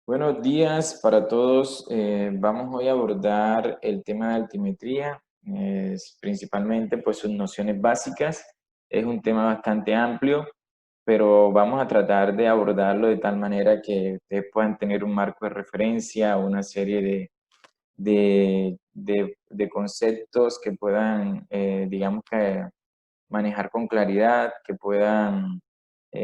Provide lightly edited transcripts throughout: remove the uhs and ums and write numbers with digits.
Buenos días para todos. Vamos hoy a abordar el tema de altimetría, principalmente pues sus nociones básicas. Es un tema bastante amplio, pero vamos a tratar de abordarlo de tal manera que ustedes puedan tener un marco de referencia, una serie de conceptos que puedan, digamos que manejar con claridad, que puedan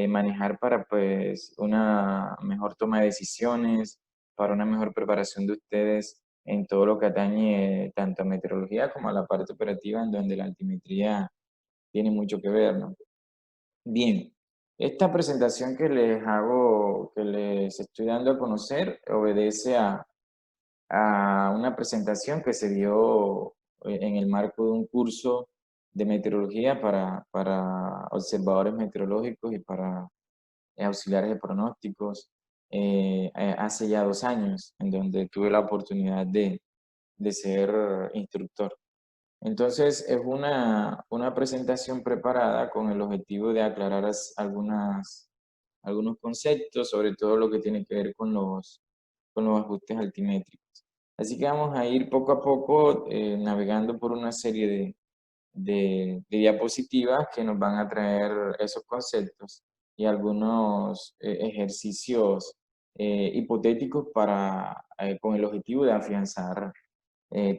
manejar para pues una mejor toma de decisiones, para una mejor preparación de ustedes en todo lo que atañe tanto a meteorología como a la parte operativa en donde la altimetría tiene mucho que ver, ¿no? Bien, esta presentación que les hago, que les estoy dando a conocer, obedece a una presentación que se dio en el marco de un curso de meteorología para observadores meteorológicos y para auxiliares de pronósticos hace ya 2 años, en donde tuve la oportunidad de ser instructor. Entonces, es una presentación preparada con el objetivo de aclarar algunos conceptos, sobre todo lo que tiene que ver con los ajustes altimétricos. Así que vamos a ir poco a poco navegando por una serie de diapositivas que nos van a traer esos conceptos y algunos ejercicios hipotéticos con el objetivo de afianzar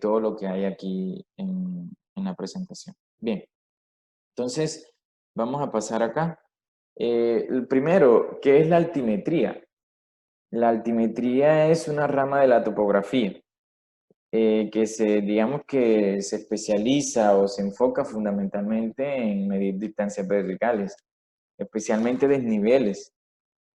todo lo que hay aquí en la presentación. Bien, entonces vamos a pasar acá. El primero, ¿qué es la altimetría? La altimetría es una rama de la topografía digamos que se especializa o se enfoca fundamentalmente en medir distancias verticales, especialmente desniveles.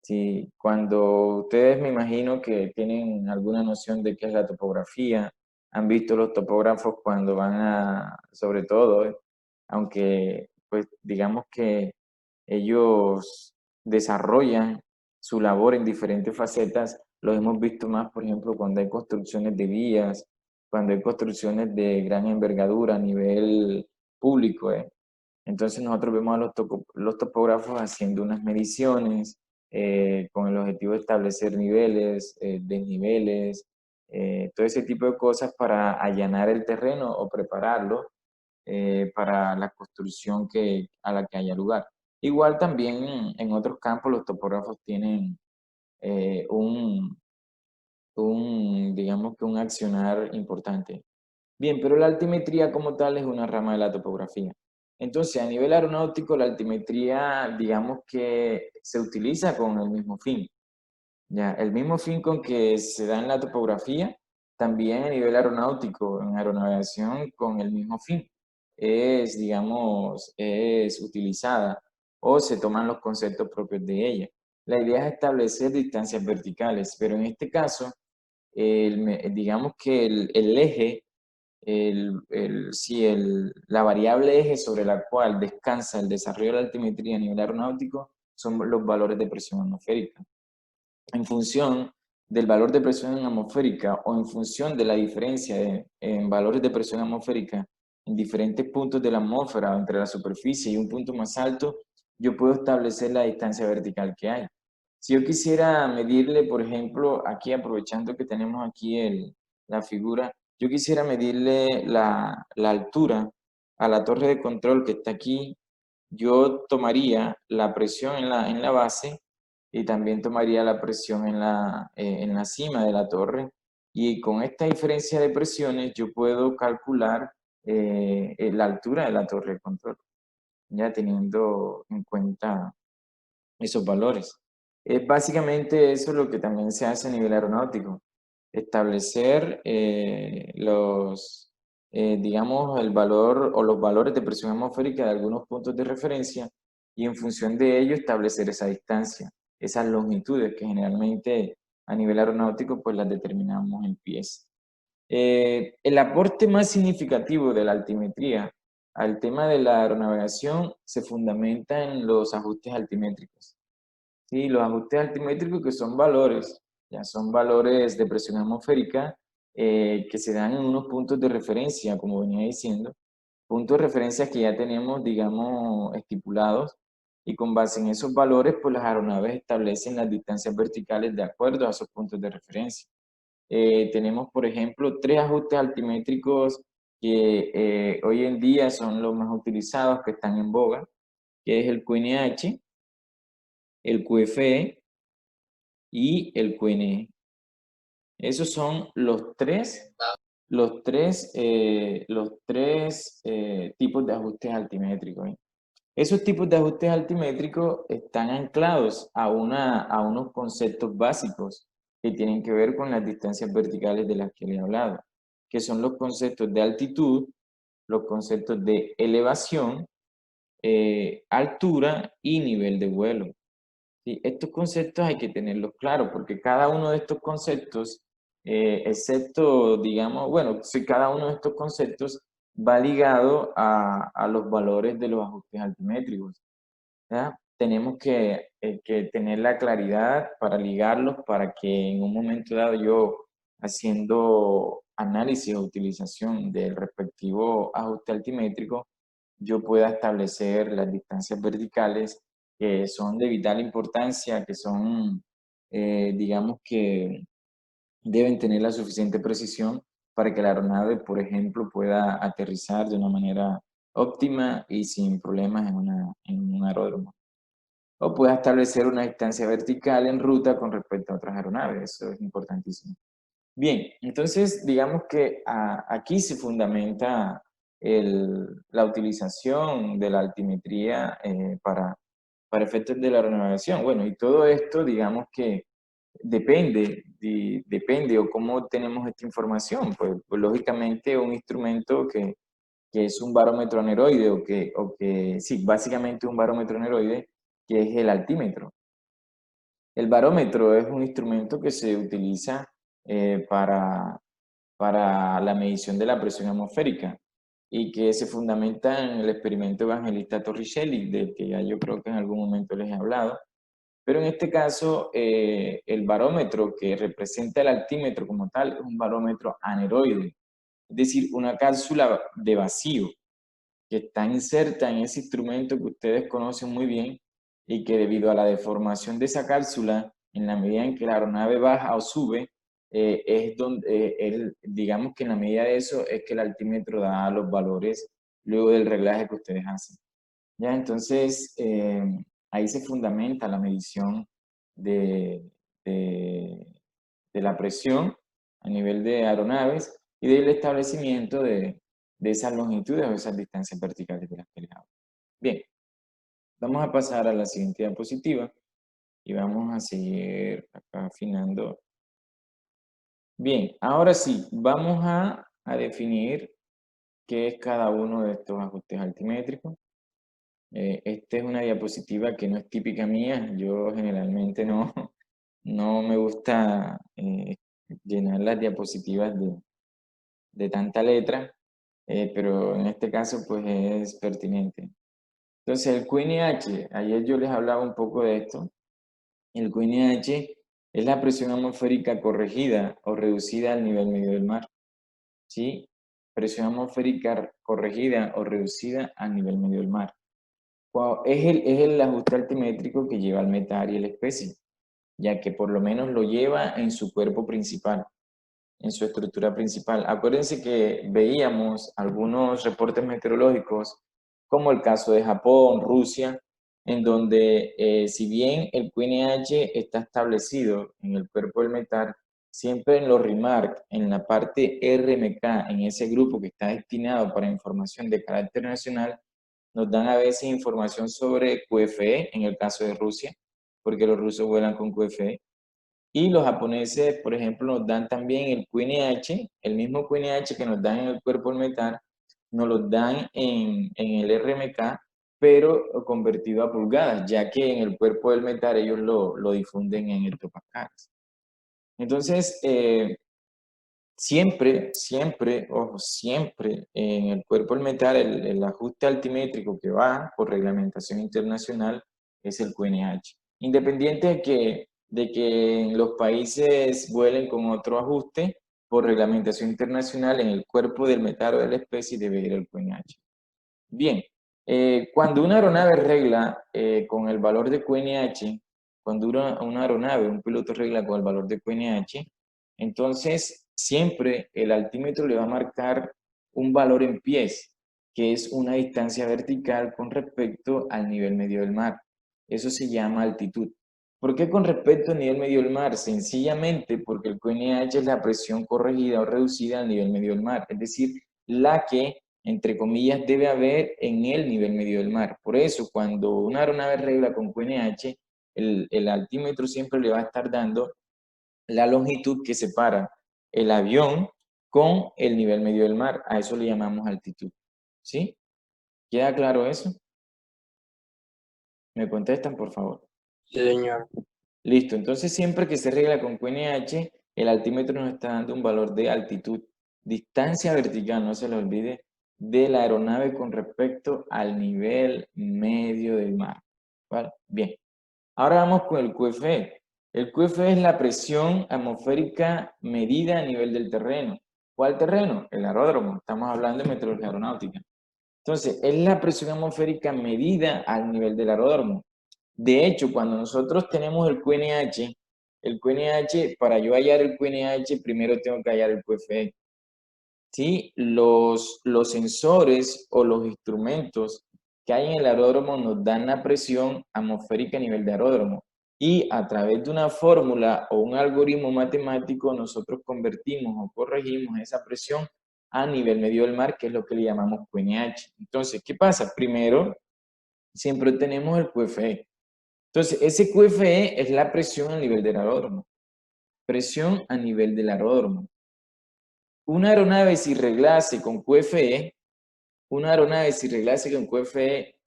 Sí, cuando ustedes me imagino que tienen alguna noción de qué es la topografía, han visto los topógrafos cuando van sobre todo, aunque pues digamos que ellos desarrollan su labor en diferentes facetas, los hemos visto más, por ejemplo, cuando hay construcciones de vías, cuando hay construcciones de gran envergadura a nivel público, ¿eh? Entonces nosotros vemos a los topógrafos haciendo unas mediciones con el objetivo de establecer niveles, desniveles, todo ese tipo de cosas para allanar el terreno o prepararlo para la construcción a la que haya lugar. Igual también en otros campos los topógrafos tienen eh, un, digamos que un accionar importante. Bien, pero la altimetría como tal es una rama de la topografía. Entonces, a nivel aeronáutico, la altimetría, digamos que se utiliza con el mismo fin. Ya, el mismo fin con que se da en la topografía, también a nivel aeronáutico, en aeronavegación, con el mismo fin. Digamos, es utilizada o se toman los conceptos propios de ella. La idea es establecer distancias verticales, pero en este caso, digamos que el eje la variable eje sobre la cual descansa el desarrollo de la altimetría a nivel aeronáutico son los valores de presión atmosférica. En función del valor de presión atmosférica o en función de la diferencia en valores de presión atmosférica en diferentes puntos de la atmósfera, entre la superficie y un punto más alto, yo puedo establecer la distancia vertical que hay. Si yo quisiera medirle, por ejemplo, aquí aprovechando que tenemos aquí la figura, yo quisiera medirle la altura a la torre de control que está aquí, yo tomaría la presión en la base y también tomaría la presión en la cima de la torre. Y con esta diferencia de presiones yo puedo calcular la altura de la torre de control, ya teniendo en cuenta esos valores. Es básicamente eso lo que también se hace a nivel aeronáutico, establecer digamos, el valor o los valores de presión atmosférica de algunos puntos de referencia y en función de ello establecer esa distancia, esas longitudes que generalmente a nivel aeronáutico pues las determinamos en pies. El aporte más significativo de la altimetría al tema de la aeronavegación se fundamenta en los ajustes altimétricos. Sí, los ajustes altimétricos que son valores, ya son valores de presión atmosférica que se dan en unos puntos de referencia, como venía diciendo, puntos de referencia que ya tenemos, digamos, estipulados y con base en esos valores, pues las aeronaves establecen las distancias verticales de acuerdo a esos puntos de referencia. Tenemos, por ejemplo, 3 ajustes altimétricos que hoy en día son los más utilizados, que están en boga, que es el QNH, el QFE y el QNE. Esos son los tres tipos de ajustes altimétricos. Esos tipos de ajustes altimétricos están anclados a unos conceptos básicos que tienen que ver con las distancias verticales de las que le he hablado, que son los conceptos de altitud, los conceptos de elevación, altura y nivel de vuelo. ¿Sí? Estos conceptos hay que tenerlos claros porque cada uno de estos conceptos, excepto, digamos, bueno, si cada uno de estos conceptos va ligado a los valores de los ajustes altimétricos. ¿Ya? Tenemos que tener la claridad para ligarlos para que en un momento dado yo, haciendo análisis o utilización del respectivo ajuste altimétrico, yo pueda establecer las distancias verticales que son de vital importancia, que son, digamos que deben tener la suficiente precisión para que la aeronave, por ejemplo, pueda aterrizar de una manera óptima y sin problemas en un aeródromo. O pueda establecer una distancia vertical en ruta con respecto a otras aeronaves. Eso es importantísimo. Bien, entonces digamos que aquí se fundamenta la utilización de la altimetría para efectos de la aeronavegación. Bueno, y todo esto, digamos que depende o cómo tenemos esta información. Pues lógicamente un instrumento que es un barómetro aneroide sí, básicamente un barómetro aneroide, que es el altímetro. El barómetro es un instrumento que se utiliza para la medición de la presión atmosférica y que se fundamenta en el experimento Evangelista Torricelli, del que ya yo creo que en algún momento les he hablado. Pero en este caso, el barómetro que representa el altímetro como tal es un barómetro aneroide, es decir, una cápsula de vacío que está inserta en ese instrumento que ustedes conocen muy bien y que debido a la deformación de esa cápsula, en la medida en que la aeronave baja o sube, es donde, digamos que en la medida de eso es que el altímetro da los valores luego del reglaje que ustedes hacen. ¿Ya? Entonces, ahí se fundamenta la medición de, de, de la presión a nivel de aeronaves y del establecimiento de esas longitudes o esas distancias verticales de las que les hablo. Bien, vamos a pasar a la siguiente diapositiva y vamos a seguir acá afinando. Bien, ahora sí, vamos a definir qué es cada uno de estos ajustes altimétricos. Esta es una diapositiva que no es típica mía. Yo generalmente no me gusta llenar las diapositivas de tanta letra, pero en este caso pues es pertinente. Entonces el QNH, ayer yo les hablaba un poco de esto. El QNH es la presión atmosférica corregida o reducida al nivel medio del mar. ¿Sí? Presión atmosférica corregida o reducida al nivel medio del mar. Wow, es el ajuste altimétrico que lleva el METAR y el especie, ya que por lo menos lo lleva en su cuerpo principal, en su estructura principal. Acuérdense que veíamos algunos reportes meteorológicos, como el caso de Japón, Rusia, en donde si bien el QNH está establecido en el cuerpo del METAR, siempre en los remark, en la parte RMK, en ese grupo que está destinado para información de carácter nacional, nos dan a veces información sobre QFE, en el caso de Rusia, porque los rusos vuelan con QFE. Y los japoneses, por ejemplo, nos dan también el QNH, el mismo QNH que nos dan en el cuerpo del metal, nos lo dan en el RMK, pero convertido a pulgadas, ya que en el cuerpo del metal ellos lo difunden en hectopascales. Entonces, siempre, ojo, siempre en el cuerpo del metal, el ajuste altimétrico que va por reglamentación internacional es el QNH. Independiente de que en los países vuelen con otro ajuste, por reglamentación internacional, en el cuerpo del metal o de la especie debe ir el QNH. Bien, Cuando una aeronave regla con el valor de QNH, cuando una aeronave, un piloto regla con el valor de QNH, entonces siempre el altímetro le va a marcar un valor en pies, que es una distancia vertical con respecto al nivel medio del mar. Eso se llama altitud. ¿Por qué con respecto al nivel medio del mar? Sencillamente porque el QNH es la presión corregida o reducida al nivel medio del mar, es decir, la que, entre comillas, debe haber en el nivel medio del mar. Por eso, cuando una aeronave regla con QNH, el altímetro siempre le va a estar dando la longitud que separa el avión con el nivel medio del mar. A eso le llamamos altitud. ¿Sí? ¿Queda claro eso? ¿Me contestan, por favor? Sí, señor. Listo. Entonces, siempre que se regla con QNH, el altímetro nos está dando un valor de altitud. Distancia vertical, no se lo olvide, de la aeronave con respecto al nivel medio del mar. ¿Vale? Bien. Ahora vamos con el QFE. El QFE es la presión atmosférica medida a nivel del terreno. ¿Cuál terreno? El aeródromo. Estamos hablando de meteorología aeronáutica. Entonces, es la presión atmosférica medida al nivel del aeródromo. De hecho, cuando nosotros tenemos el QNH, para yo hallar el QNH, primero tengo que hallar el QFE. ¿Sí? Los sensores o los instrumentos que hay en el aeródromo nos dan la presión atmosférica a nivel de aeródromo. Y a través de una fórmula o un algoritmo matemático, nosotros convertimos o corregimos esa presión a nivel medio del mar, que es lo que le llamamos QNH. Entonces, ¿qué pasa? Primero, siempre tenemos el QFE. Entonces, ese QFE es la presión a nivel del aeródromo. Presión a nivel del aeródromo. Una aeronave si reglase con QFE,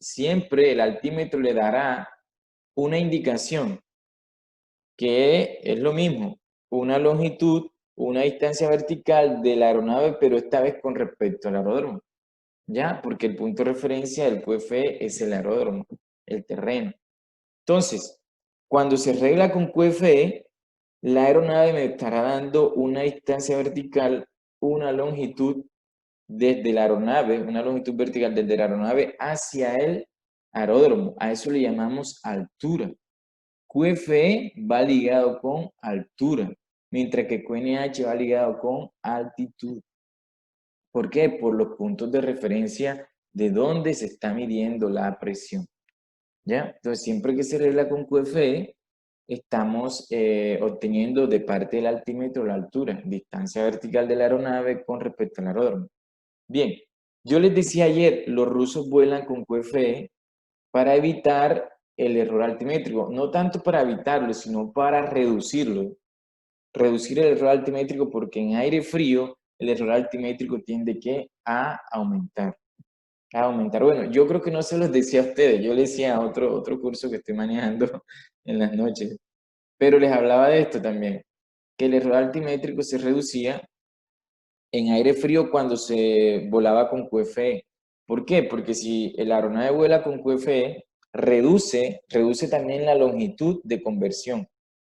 siempre el altímetro le dará una indicación que es lo mismo, una longitud, una distancia vertical de la aeronave, pero esta vez con respecto al aeródromo. ¿Ya? Porque el punto de referencia del QFE es el aeródromo, el terreno. Entonces, cuando se regla con QFE, la aeronave me estará dando una distancia vertical, una longitud desde la aeronave, una longitud vertical desde la aeronave hacia el aeródromo. A eso le llamamos altura. QFE va ligado con altura, mientras que QNH va ligado con altitud. ¿Por qué? Por los puntos de referencia de donde se está midiendo la presión. ¿Ya? Entonces, siempre que se regla con QFE, estamos obteniendo de parte del altímetro la altura, distancia vertical de la aeronave con respecto al aeródromo. Bien, yo les decía ayer, los rusos vuelan con QFE para evitar el error altimétrico, no tanto para evitarlo, sino para reducirlo. Reducir el error altimétrico porque en aire frío el error altimétrico tiende a aumentar. A aumentar. Bueno, yo creo que no se los decía a ustedes, yo les decía a otro curso que estoy manejando en las noches, pero les hablaba de esto también, que el error altimétrico se reducía en aire frío cuando se volaba con QFE. ¿Por qué? Porque si el aeronave vuela con QFE, reduce también la longitud de conversión.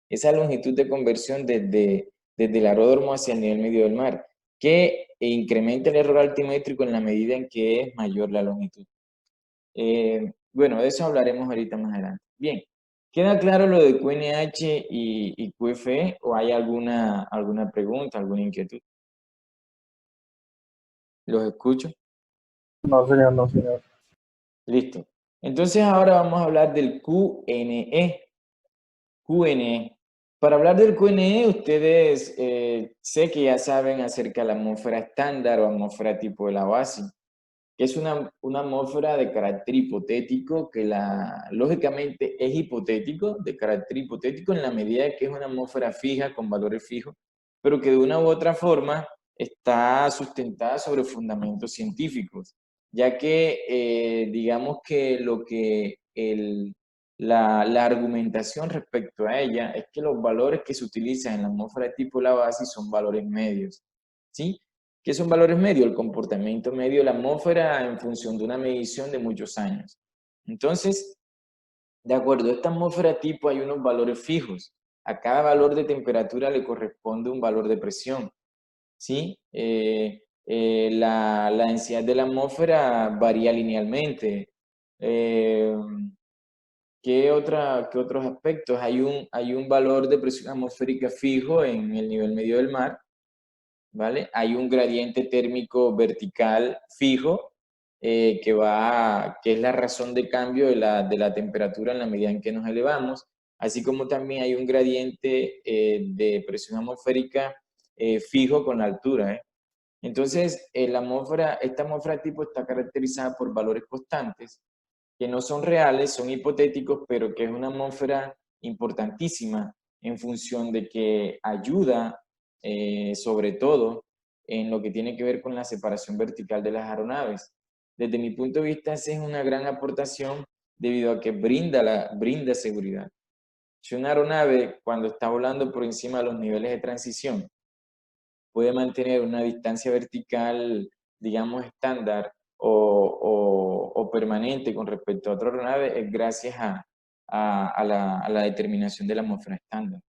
Esa longitud de conversión desde el aeródromo hacia el nivel medio del mar, que incrementa el error altimétrico en la medida en que es mayor la longitud. Bueno, de eso hablaremos ahorita más adelante. Bien, ¿queda claro lo de QNH y QFE o hay alguna pregunta, alguna inquietud? ¿Los escucho? No, señor, no, señor. Listo. Entonces ahora vamos a hablar del QNE. QNE. Para hablar del QNE, ustedes sé que ya saben acerca de la atmósfera estándar o atmósfera tipo de la OASI, que es una atmósfera de carácter hipotético, que lógicamente es hipotético, de carácter hipotético en la medida de que es una atmósfera fija, con valores fijos, pero que de una u otra forma está sustentada sobre fundamentos científicos, ya que digamos que la argumentación respecto a ella es que los valores que se utilizan en la atmósfera tipo la base son valores medios, ¿sí? ¿Qué son valores medios? El comportamiento medio de la atmósfera en función de una medición de muchos años. Entonces, de acuerdo a esta atmósfera tipo hay unos valores fijos. A cada valor de temperatura le corresponde un valor de presión, ¿sí? La densidad de la atmósfera varía linealmente. ¿Qué otros aspectos? Hay un valor de presión atmosférica fijo en el nivel medio del mar, ¿vale? Hay un gradiente térmico vertical fijo que es la razón de cambio de la temperatura en la medida en que nos elevamos, así como también hay un gradiente de presión atmosférica fijo con la altura, ¿eh? Entonces, esta atmósfera tipo está caracterizada por valores constantes que no son reales, son hipotéticos, pero que es una atmósfera importantísima en función de que ayuda, sobre todo, en lo que tiene que ver con la separación vertical de las aeronaves. Desde mi punto de vista, esa es una gran aportación debido a que brinda seguridad. Si una aeronave, cuando está volando por encima de los niveles de transición, puede mantener una distancia vertical, digamos, estándar o permanente con respecto a otra aeronave, es gracias a la determinación de la atmósfera estándar.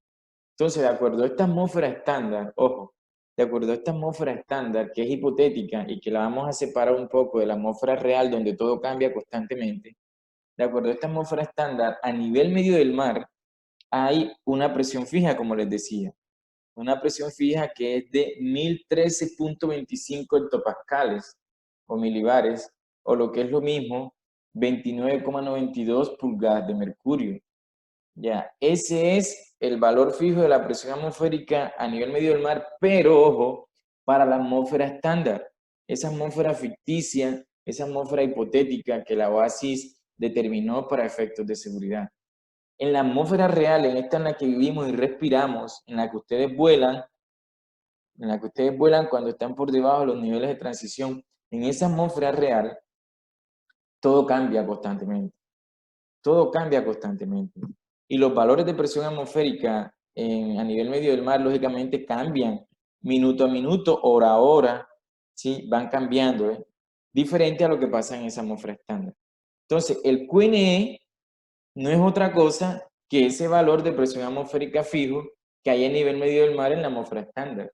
Entonces, de acuerdo a esta atmósfera estándar, ojo, de acuerdo a esta atmósfera estándar, que es hipotética y que la vamos a separar un poco de la atmósfera real, donde todo cambia constantemente, de acuerdo a esta atmósfera estándar, a nivel medio del mar hay una presión fija, como les decía, una presión fija que es de 1013.25 hectopascales o milibares, o lo que es lo mismo, 29,92 pulgadas de mercurio. Ya, ese es el valor fijo de la presión atmosférica a nivel medio del mar, pero ojo, para la atmósfera estándar, esa atmósfera ficticia, esa atmósfera hipotética que la OASIS determinó para efectos de seguridad. En la atmósfera real, en esta en la que vivimos y respiramos, en la que ustedes vuelan cuando están por debajo de los niveles de transición, en esa atmósfera real, todo cambia constantemente. Todo cambia constantemente. Y los valores de presión atmosférica a nivel medio del mar, lógicamente, cambian minuto a minuto, hora a hora, ¿sí? Van cambiando, ¿eh? Diferente a lo que pasa en esa atmósfera estándar. Entonces, el QNE no es otra cosa que ese valor de presión atmosférica fijo que hay a nivel medio del mar en la atmósfera estándar.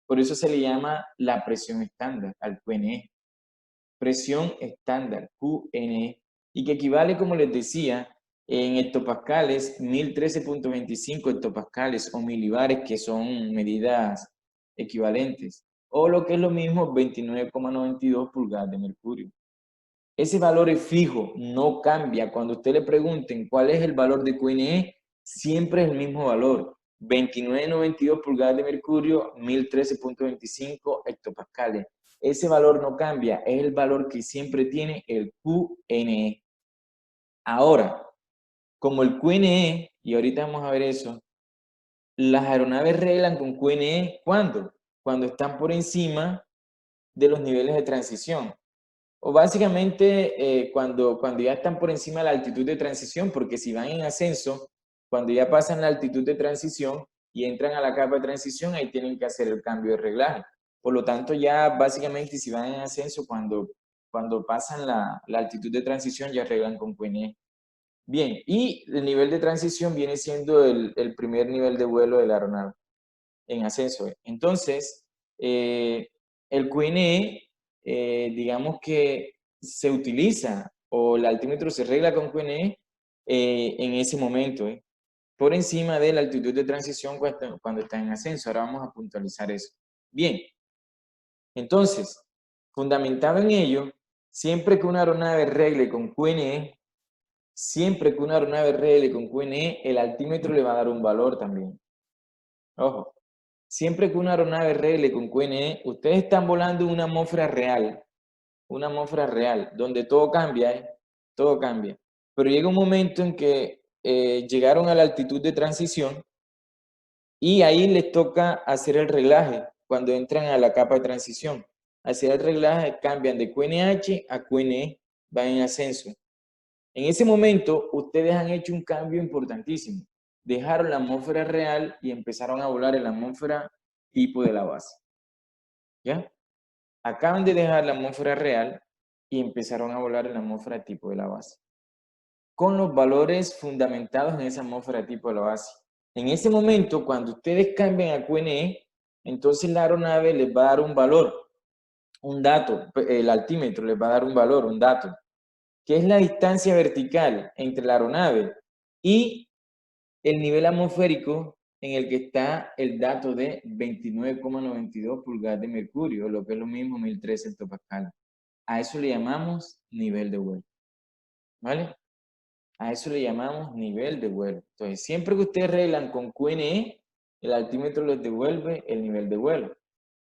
Por eso se le llama la presión estándar al QNE. Presión estándar, QNE, y que equivale, como les decía, en hectopascales, 1013.25 hectopascales o milibares, que son medidas equivalentes, o lo que es lo mismo, 29,92 pulgadas de mercurio. Ese valor es fijo, no cambia. Cuando usted le pregunten cuál es el valor de QNE, siempre es el mismo valor. 29,92 pulgadas de mercurio, 1013.25 hectopascales. Ese valor no cambia, es el valor que siempre tiene el QNE. Ahora, como el QNE, y ahorita vamos a ver eso, las aeronaves reglan con QNE, ¿cuándo? Cuando están por encima de los niveles de transición. O básicamente cuando ya están por encima de la altitud de transición, porque si van en ascenso, cuando ya pasan la altitud de transición y entran a la capa de transición, ahí tienen que hacer el cambio de reglaje. Por lo tanto, ya básicamente si van en ascenso, cuando pasan la altitud de transición, ya arreglan con QNE. Bien, y el nivel de transición viene siendo el primer nivel de vuelo de la aeronave en ascenso. Entonces, el QNE, digamos que se utiliza o el altímetro se regla con QNE en ese momento, por encima de la altitud de transición cuando está en ascenso. Ahora vamos a puntualizar eso. Bien, entonces, fundamentado en ello, siempre que una aeronave regle con QNE, siempre que una aeronave regle con QNE, el altímetro le va a dar un valor también. Ojo, siempre que una aeronave regle con QNE, ustedes están volando en una atmósfera real, donde todo cambia, ¿eh? Todo cambia. Pero llega un momento en que llegaron a la altitud de transición y ahí les toca hacer el reglaje cuando entran a la capa de transición. Hacer el reglaje, cambian de QNH a QNE, van en ascenso. En ese momento, ustedes han hecho un cambio importantísimo. Dejaron la atmósfera real y empezaron a volar en la atmósfera tipo de la base. ¿Ya? Acaban de dejar la atmósfera real y empezaron a volar en la atmósfera tipo de la base. Con los valores fundamentados en esa atmósfera tipo de la base. En ese momento, cuando ustedes cambian a QNE, entonces la aeronave les va a dar un valor, un dato, el altímetro les va a dar un valor, un dato. que es la distancia vertical entre la aeronave y el nivel atmosférico en el que está el dato de 29,92 pulgadas de mercurio, lo que es lo mismo 1013 hectopascales. A eso le llamamos nivel de vuelo, ¿vale? A eso le llamamos nivel de vuelo. Entonces, siempre que ustedes reglan con QNE, el altímetro les devuelve el nivel de vuelo.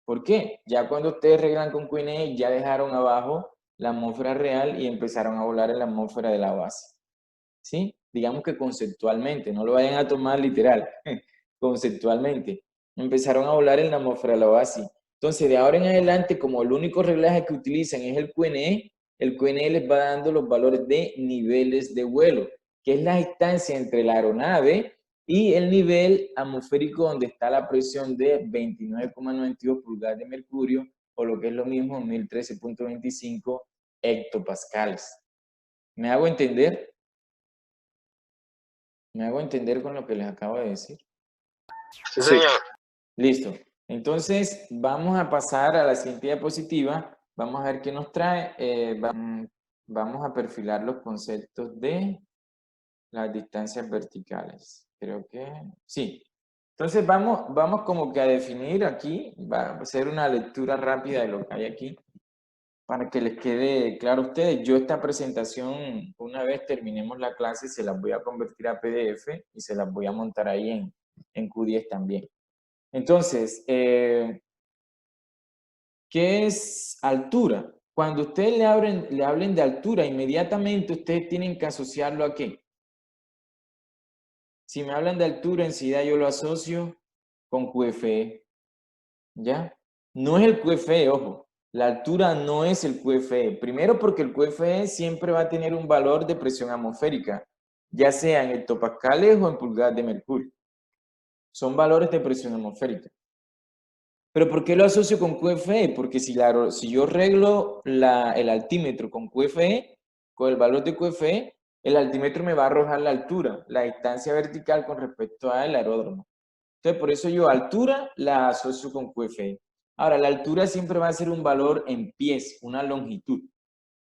¿Por qué? Ya cuando ustedes reglan con QNE, ya dejaron abajo la atmósfera real y empezaron a volar en la atmósfera de la base. ¿Sí? Digamos que conceptualmente, no lo vayan a tomar literal, conceptualmente. Empezaron a volar en la atmósfera de la base. Entonces, de ahora en adelante, como el único reglaje que utilizan es el QNE les va dando los valores de niveles de vuelo, que es la distancia entre la aeronave y el nivel atmosférico donde está la presión de 29,92 pulgadas de mercurio, o lo que es lo mismo, 1013,25 hectopascales. ¿Me hago entender? ¿Me hago entender con lo que les acabo de decir? Sí, señor. Listo. Entonces, vamos a pasar a la siguiente diapositiva. Vamos a ver qué nos trae. Vamos a perfilar los conceptos de las distancias verticales. Creo que sí. Entonces, vamos como que a definir aquí, va a ser una lectura rápida de lo que hay aquí, para que les quede claro a ustedes. Yo esta presentación, una vez terminemos la clase, se las voy a convertir a PDF y se las voy a montar ahí en Q10 también. Entonces, ¿qué es altura? Cuando ustedes le hablen de altura, inmediatamente ustedes tienen que asociarlo a ¿qué? Si me hablan de altura, enseguida yo lo asocio con QFE, ¿ya? No es el QFE, ojo. La altura no es el QFE. Primero porque el QFE siempre va a tener un valor de presión atmosférica, ya sea en hectopascales o en pulgadas de mercurio. Son valores de presión atmosférica. ¿Pero por qué lo asocio con QFE? Porque si yo reglo el altímetro con QFE, con el valor de QFE, el altímetro me va a arrojar la altura, la distancia vertical con respecto al aeródromo. Entonces, por eso yo altura la asocio con QFE. Ahora, la altura siempre va a ser un valor en pies, una longitud,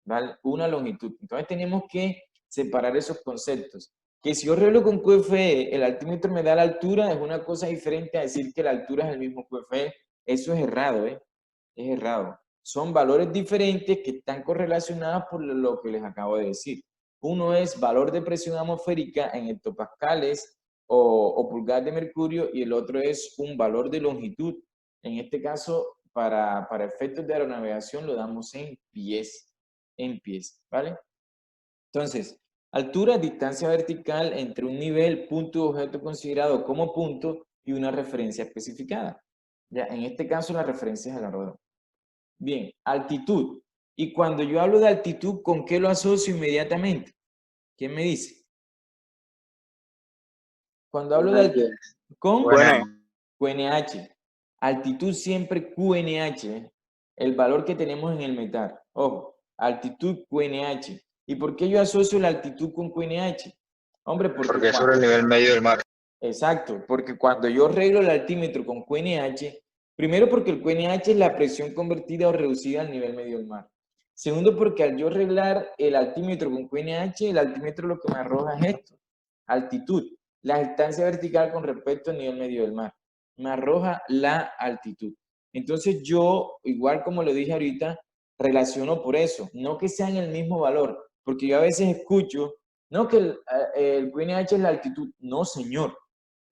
¿vale? Una longitud. Entonces, tenemos que separar esos conceptos. Que si yo reglo con QFE, el altímetro me da la altura, es una cosa diferente a decir que la altura es el mismo QFE. Eso es errado, ¿eh? Es errado. Son valores diferentes que están correlacionados por lo que les acabo de decir. Uno es valor de presión atmosférica en hectopascales o pulgadas de mercurio, y el otro es un valor de longitud. En este caso, para efectos de aeronavegación lo damos en pies, ¿vale? Entonces, altura, distancia vertical entre un nivel, punto de objeto considerado como punto y una referencia especificada. Ya, en este caso la referencia es el aeródromo. Bien, altitud. Y cuando yo hablo de altitud, ¿con qué lo asocio inmediatamente? ¿Quién me dice? Cuando hablo de altitud, con QNH. Altitud siempre QNH, ¿eh? El valor que tenemos en el metal. Ojo, altitud QNH. ¿Y por qué yo asocio la altitud con QNH? Hombre, Porque es sobre el nivel medio del mar. Exacto, porque cuando yo arreglo el altímetro con QNH, primero porque el QNH es la presión convertida o reducida al nivel medio del mar. Segundo, porque al yo arreglar el altímetro con QNH, el altímetro lo que me arroja es esto, altitud, la distancia vertical con respecto al nivel medio del mar. Me arroja la altitud. Entonces yo, igual como lo dije ahorita, relaciono por eso, no que sean el mismo valor, porque yo a veces escucho, no que el QNH es la altitud. No, señor.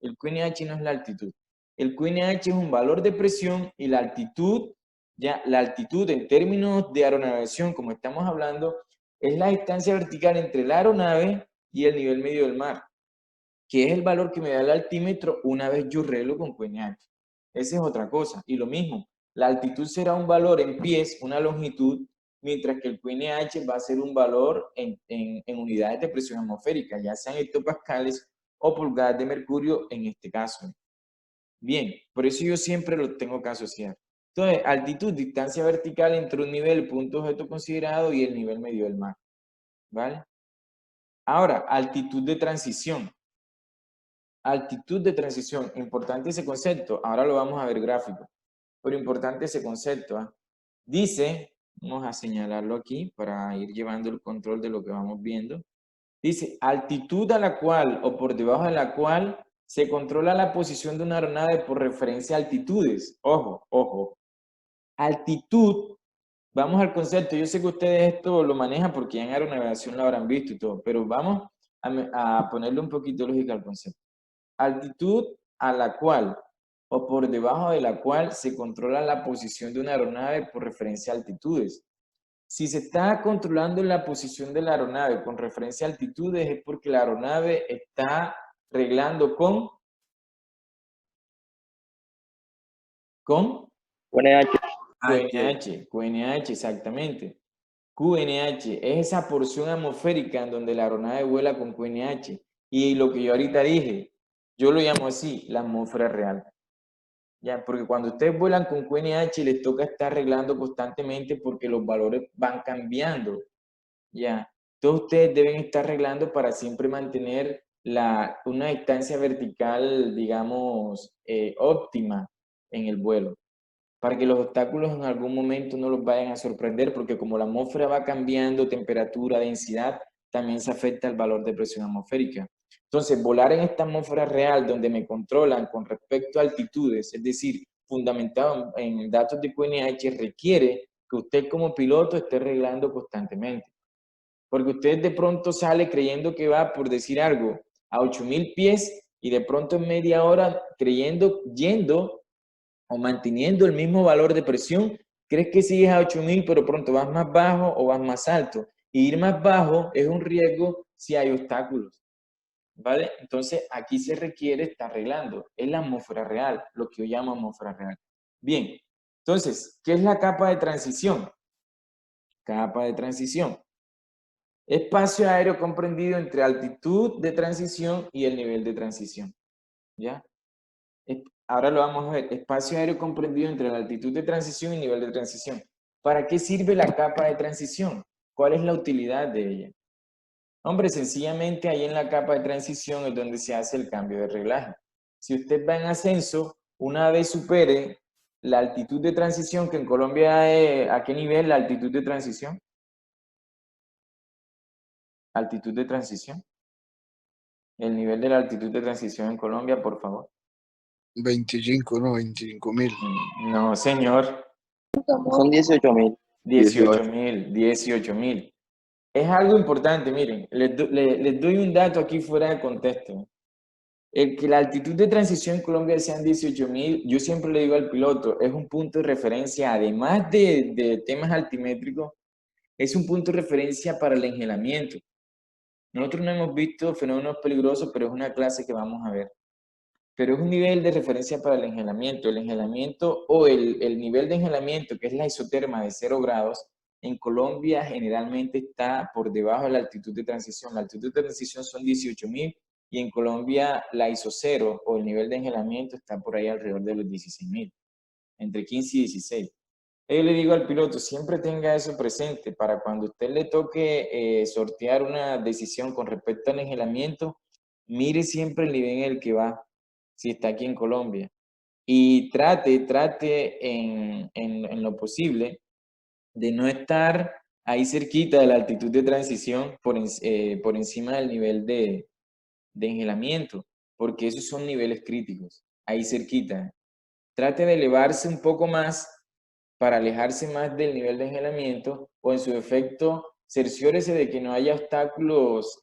El QNH no es la altitud. El QNH es un valor de presión y la altitud, ya la altitud en términos de aeronavegación, como estamos hablando, es la distancia vertical entre la aeronave y el nivel medio del mar, que es el valor que me da el altímetro una vez yo reglo con QNH. Esa es otra cosa. Y lo mismo, la altitud será un valor en pies, una longitud, mientras que el QNH va a ser un valor en unidades de presión atmosférica, ya sean hectopascales o pulgadas de mercurio en este caso. Bien, por eso yo siempre lo tengo que asociar. Entonces, altitud, distancia vertical entre un nivel, punto objeto considerado, y el nivel medio del mar. ¿Vale? Ahora, altitud de transición. Altitud de transición, importante ese concepto. Ahora lo vamos a ver gráfico, pero importante ese concepto. ¿Eh? Dice Vamos a señalarlo aquí para ir llevando el control de lo que vamos viendo. Dice, altitud a la cual o por debajo de la cual se controla la posición de una aeronave por referencia a altitudes. Ojo, ojo. Altitud, vamos al concepto. Yo sé que ustedes esto lo manejan porque ya en aeronavegación lo habrán visto y todo, pero vamos a ponerle un poquito de lógica al concepto. Altitud a la cual o por debajo de la cual se controla la posición de una aeronave por referencia a altitudes. Si se está controlando la posición de la aeronave con referencia a altitudes es porque la aeronave está reglando con UNH. QNH, exactamente. QNH es esa porción atmosférica en donde la aeronave vuela con QNH. Y lo que yo ahorita dije, yo lo llamo así, la atmósfera real. Ya, porque cuando ustedes vuelan con QNH les toca estar arreglando constantemente porque los valores van cambiando. Ya, todos ustedes deben estar arreglando para siempre mantener una distancia vertical, digamos, óptima en el vuelo, para que los obstáculos en algún momento no los vayan a sorprender, porque como la atmósfera va cambiando, temperatura, densidad, también se afecta el valor de presión atmosférica. Entonces, volar en esta atmósfera real donde me controlan con respecto a altitudes, es decir, fundamentado en datos de QNH, requiere que usted como piloto esté arreglando constantemente. Porque usted de pronto sale creyendo que va, por decir algo, a 8.000 pies y de pronto en media hora creyendo, yendo o manteniendo el mismo valor de presión, crees que sigues a 8.000, pero pronto vas más bajo o vas más alto. Y ir más bajo es un riesgo si hay obstáculos, ¿vale? Entonces aquí se requiere estar arreglando. Es la atmósfera real, lo que yo llamo atmósfera real. Bien, entonces, ¿qué es la capa de transición? Capa de transición. Espacio aéreo comprendido entre altitud de transición y el nivel de transición. ¿Ya? Ahora lo vamos a ver. Espacio aéreo comprendido entre la altitud de transición y nivel de transición. ¿Para qué sirve la capa de transición? ¿Cuál es la utilidad de ella? Hombre, sencillamente ahí en la capa de transición es donde se hace el cambio de reglaje. Si usted va en ascenso, una vez supere la altitud de transición, que en Colombia es, ¿a qué nivel la altitud de transición? Altitud de transición. El nivel de la altitud de transición en Colombia, por favor. 25, no, 25.000. No, señor. Son 18.000. 18.000. Es algo importante, miren, les doy un dato aquí fuera de contexto. El que la altitud de transición en Colombia sean 18.000, yo siempre le digo al piloto, es un punto de referencia, además de temas altimétricos, es un punto de referencia para el engelamiento. Nosotros no hemos visto fenómenos peligrosos, pero es una clase que vamos a ver. Pero es un nivel de referencia para el engelamiento. El engelamiento o el nivel de engelamiento, que es la isoterma de 0 grados, en Colombia generalmente está por debajo de la altitud de transición. La altitud de transición son 18.000 y en Colombia la isocero o el nivel de engelamiento está por ahí alrededor de los 16.000, entre 15 y 16. Yo le digo al piloto, siempre tenga eso presente para cuando usted le toque sortear una decisión con respecto al engelamiento, mire siempre el nivel en el que va, si está aquí en Colombia. Y trate en lo posible de no estar ahí cerquita de la altitud de transición por encima del nivel de engelamiento, porque esos son niveles críticos, ahí cerquita. Trate de elevarse un poco más para alejarse más del nivel de engelamiento o en su defecto cerciórese de que no haya obstáculos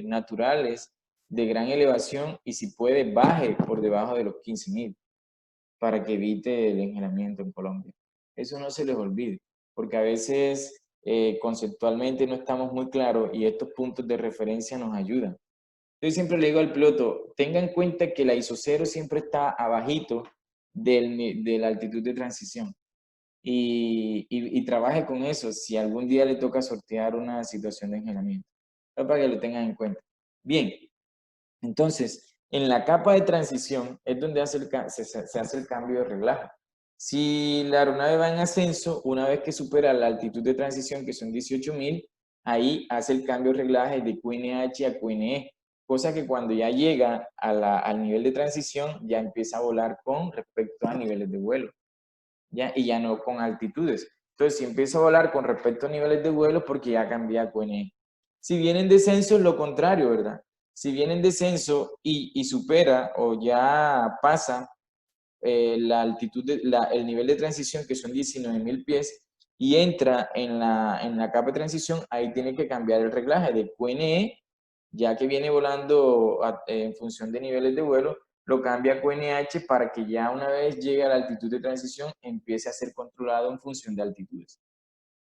naturales de gran elevación y si puede baje por debajo de los 15.000 para que evite el engelamiento en Colombia. Eso no se les olvide, porque a veces conceptualmente no estamos muy claros y estos puntos de referencia nos ayudan. Yo siempre le digo al piloto, tenga en cuenta que la ISO 0 siempre está abajito de la altitud de transición y trabaje con eso si algún día le toca sortear una situación de engelamiento. Para que lo tengan en cuenta. Bien, entonces, en la capa de transición es donde se hace el cambio de reglaje. Si la aeronave va en ascenso, una vez que supera la altitud de transición, que son 18.000, ahí hace el cambio de reglaje de QNH a QNE, cosa que cuando ya llega al nivel de transición, ya empieza a volar con respecto a niveles de vuelo, ¿ya? Y ya no con altitudes. Entonces, si empieza a volar con respecto a niveles de vuelo, porque ya cambia a QNE. Si viene en descenso, es lo contrario, ¿verdad? Si viene en descenso y supera o ya pasa la altitud, el nivel de transición, que son 19.000 pies, y entra en la capa de transición, ahí tiene que cambiar el reglaje de QNE, ya que viene volando en función de niveles de vuelo, lo cambia a QNH para que ya una vez llegue a la altitud de transición, empiece a ser controlado en función de altitudes.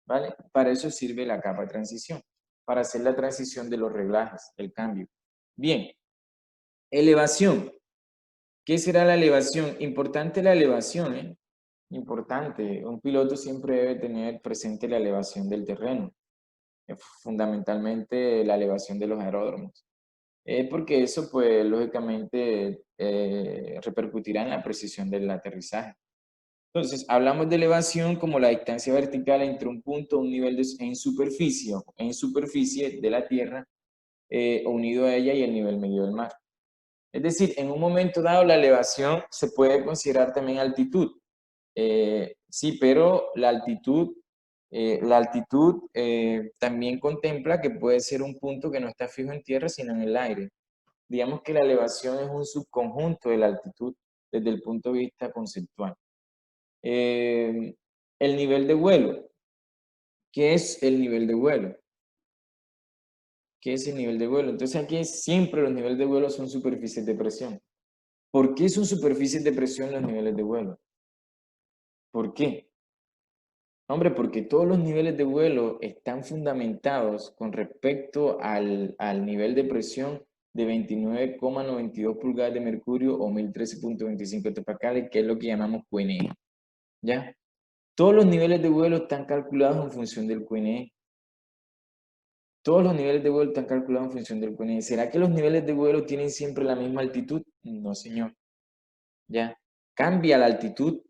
¿Vale? Para eso sirve la capa de transición, para hacer la transición de los reglajes, el cambio. Bien, elevación. ¿Qué será la elevación? Importante la elevación, ¿eh? Importante. Un piloto siempre debe tener presente la elevación del terreno, fundamentalmente la elevación de los aeródromos. Porque eso, pues, lógicamente, repercutirá en la precisión del aterrizaje. Entonces, hablamos de elevación como la distancia vertical entre un punto, un nivel en superficie de la Tierra, unido a ella y el nivel medio del mar. Es decir, en un momento dado la elevación se puede considerar también altitud. Sí, pero la altitud también contempla que puede ser un punto que no está fijo en tierra, sino en el aire. Digamos que la elevación es un subconjunto de la altitud desde el punto de vista conceptual. El nivel de vuelo. ¿Qué es el nivel de vuelo? ¿Qué es el nivel de vuelo? Entonces aquí siempre los niveles de vuelo son superficies de presión. ¿Por qué son superficies de presión los niveles de vuelo? ¿Por qué? Hombre, porque todos los niveles de vuelo están fundamentados con respecto al nivel de presión de 29,92 pulgadas de mercurio o 1013,25 hectopascales, que es lo que llamamos QNE. ¿Ya? Todos los niveles de vuelo están calculados en función del QNE. Todos los niveles de vuelo están calculados en función del QNE. ¿Será que los niveles de vuelo tienen siempre la misma altitud? No, señor. ¿Ya? Cambia la altitud,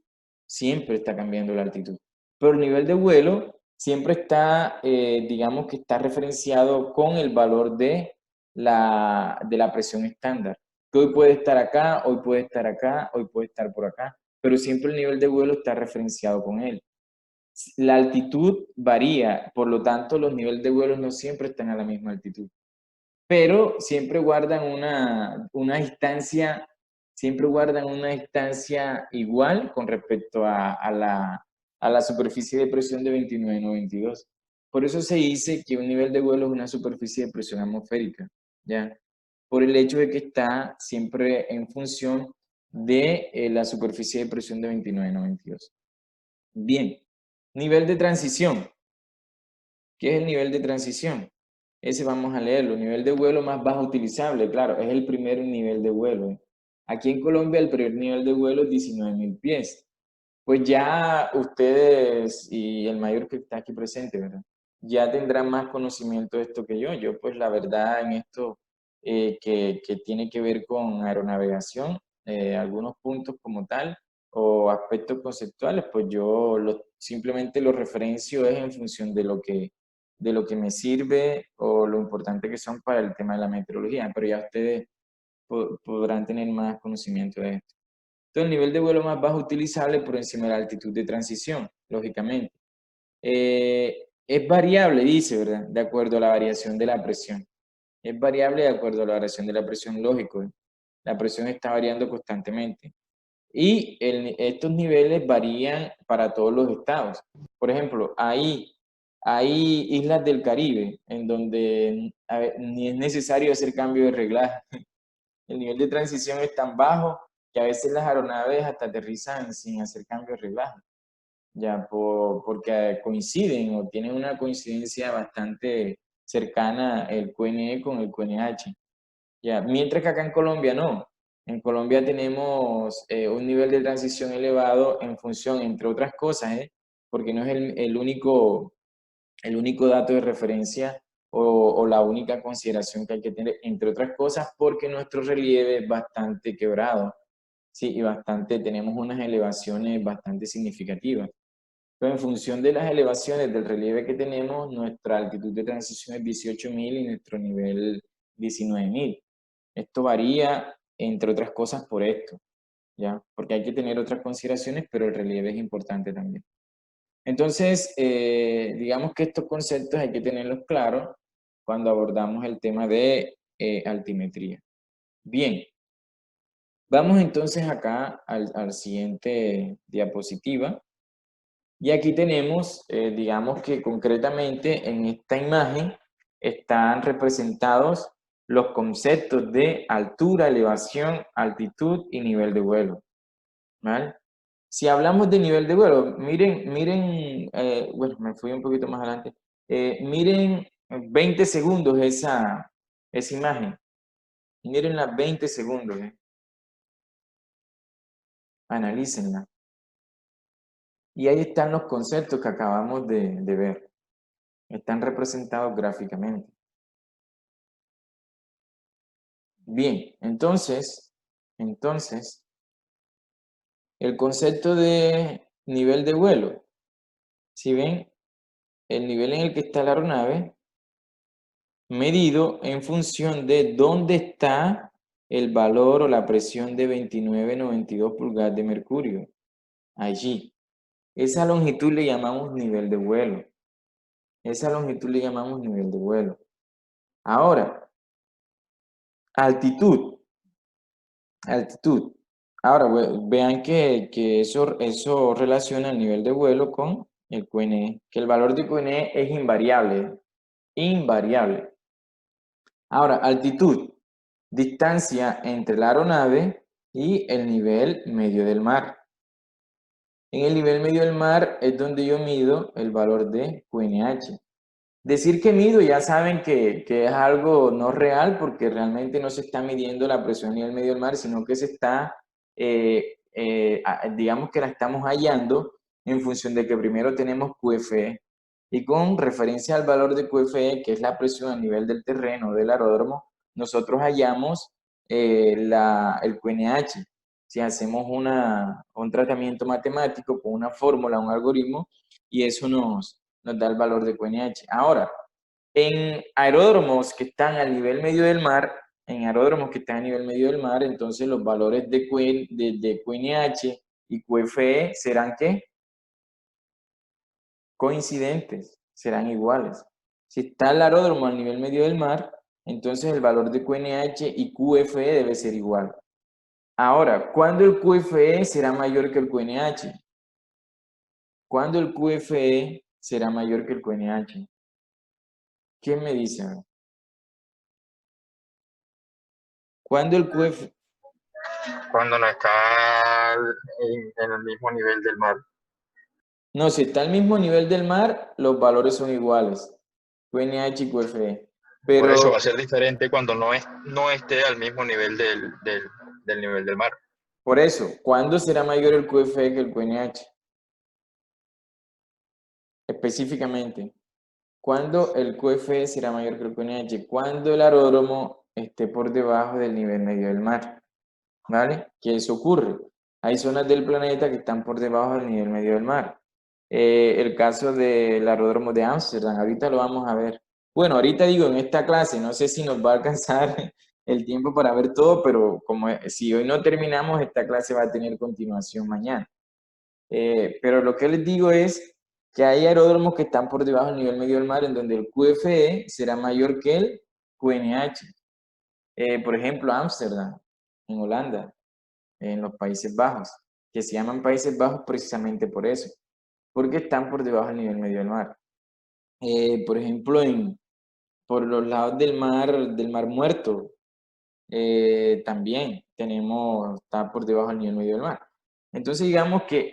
siempre está cambiando la altitud. Pero el nivel de vuelo siempre está, digamos que está referenciado con el valor de la presión estándar. Que hoy puede estar acá, hoy puede estar acá, hoy puede estar por acá. Pero siempre el nivel de vuelo está referenciado con él. La altitud varía, por lo tanto los niveles de vuelo no siempre están a la misma altitud. Pero siempre guardan una distancia, igual con respecto a la superficie de presión de 29,92. Por eso se dice que un nivel de vuelo es una superficie de presión atmosférica, ¿ya? Por el hecho de que está siempre en función de la superficie de presión de 29,92. Bien, nivel de transición. ¿Qué es el nivel de transición? Ese vamos a leerlo. Nivel de vuelo más bajo utilizable, claro, es el primer nivel de vuelo. Aquí en Colombia el primer nivel de vuelo es 19.000 pies. Pues ya ustedes y el mayor que está aquí presente, ¿verdad? Ya tendrán más conocimiento de esto que yo. Yo pues la verdad en esto que tiene que ver con aeronavegación, algunos puntos como tal o aspectos conceptuales, pues yo simplemente lo referencio es en función de lo que me sirve o lo importante que son para el tema de la meteorología, pero ya ustedes podrán tener más conocimiento de esto. Entonces, el nivel de vuelo más bajo utilizable por encima de la altitud de transición, lógicamente. Es variable, dice, ¿verdad? De acuerdo a la variación de la presión. Es variable de acuerdo a la variación de la presión, lógico. La presión está variando constantemente. Y estos niveles varían para todos los estados. Por ejemplo, hay islas del Caribe en donde ni es necesario hacer cambio de reglaje. El nivel de transición es tan bajo que a veces las aeronaves hasta aterrizan sin hacer cambio de reglaje, ya porque coinciden o tienen una coincidencia bastante cercana el QNE con el QNH. Ya, mientras que acá en Colombia no. En Colombia tenemos un nivel de transición elevado en función, entre otras cosas, porque no es el único dato de referencia o la única consideración que hay que tener, entre otras cosas, porque nuestro relieve es bastante quebrado, sí, y tenemos unas elevaciones bastante significativas. Pero en función de las elevaciones del relieve que tenemos, nuestra altitud de transición es 18.000 y nuestro nivel 19.000. Esto varía, entre otras cosas, por esto, ¿ya? Porque hay que tener otras consideraciones, pero el relieve es importante también. Entonces, digamos que estos conceptos hay que tenerlos claros cuando abordamos el tema de altimetría. Bien, vamos entonces acá al siguiente diapositiva. Y aquí tenemos, digamos que concretamente en esta imagen están representados los conceptos de altura, elevación, altitud y nivel de vuelo, ¿vale? Si hablamos de nivel de vuelo, miren, bueno, me fui un poquito más adelante. Miren 20 segundos esa imagen. Miren las 20 segundos, analícenla. Y ahí están los conceptos que acabamos de ver. Están representados gráficamente. Bien, entonces, el concepto de nivel de vuelo, si ven, el nivel en el que está la aeronave, medido en función de dónde está el valor o la presión de 29,92 pulgadas de mercurio. Allí. Esa longitud le llamamos nivel de vuelo. Esa longitud le llamamos nivel de vuelo. Ahora, altitud. Altitud. Ahora, vean que eso relaciona el nivel de vuelo con el QNE, que el valor de QNE es invariable. Invariable. Ahora, altitud. Distancia entre la aeronave y el nivel medio del mar. En el nivel medio del mar es donde yo mido el valor de QNH. Decir que mido ya saben que es algo no real porque realmente no se está midiendo la presión a nivel medio del mar, sino que se está, digamos que la estamos hallando en función de que primero tenemos QFE y con referencia al valor de QFE, que es la presión a nivel del terreno del aeródromo, nosotros hallamos el QNH. Si hacemos un tratamiento matemático con una fórmula, un algoritmo, y eso nos da el valor de QNH. Ahora, en aeródromos que están al nivel medio del mar, entonces los valores de QNH y QFE serán ¿qué? Coincidentes, serán iguales. Si está el aeródromo al nivel medio del mar, entonces el valor de QNH y QFE debe ser igual. Ahora, ¿cuándo el QFE será mayor que el QNH? ¿Cuándo el QFE será mayor que el QNH? ¿Quién me dice? ¿Cuándo el QFE? Cuando no está en el mismo nivel del mar. No, si está al mismo nivel del mar, los valores son iguales. QNH y QFE. Por eso Pero, va a ser diferente cuando no esté al mismo nivel del nivel del mar. por eso, ¿cuándo será mayor el QFE que el QNH? Específicamente, ¿cuándo el QFE será mayor que el QNH? Cuando el aeródromo esté por debajo del nivel medio del mar. ¿Vale? ¿Qué eso ocurre? Hay zonas del planeta que están por debajo del nivel medio del mar. El caso del aeródromo de Ámsterdam, ahorita lo vamos a ver. Bueno, ahorita digo en esta clase, no sé si nos va a alcanzar el tiempo para ver todo, pero como si hoy no terminamos, esta clase va a tener continuación mañana. Pero lo que les digo es que hay aeródromos que están por debajo del nivel medio del mar en donde el QFE será mayor que el QNH. Por ejemplo, Ámsterdam, en Holanda, en los Países Bajos, que se llaman Países Bajos precisamente por eso, porque están por debajo del nivel medio del mar. Por ejemplo, por los lados del mar Muerto, también está por debajo del nivel medio del mar. Entonces, digamos que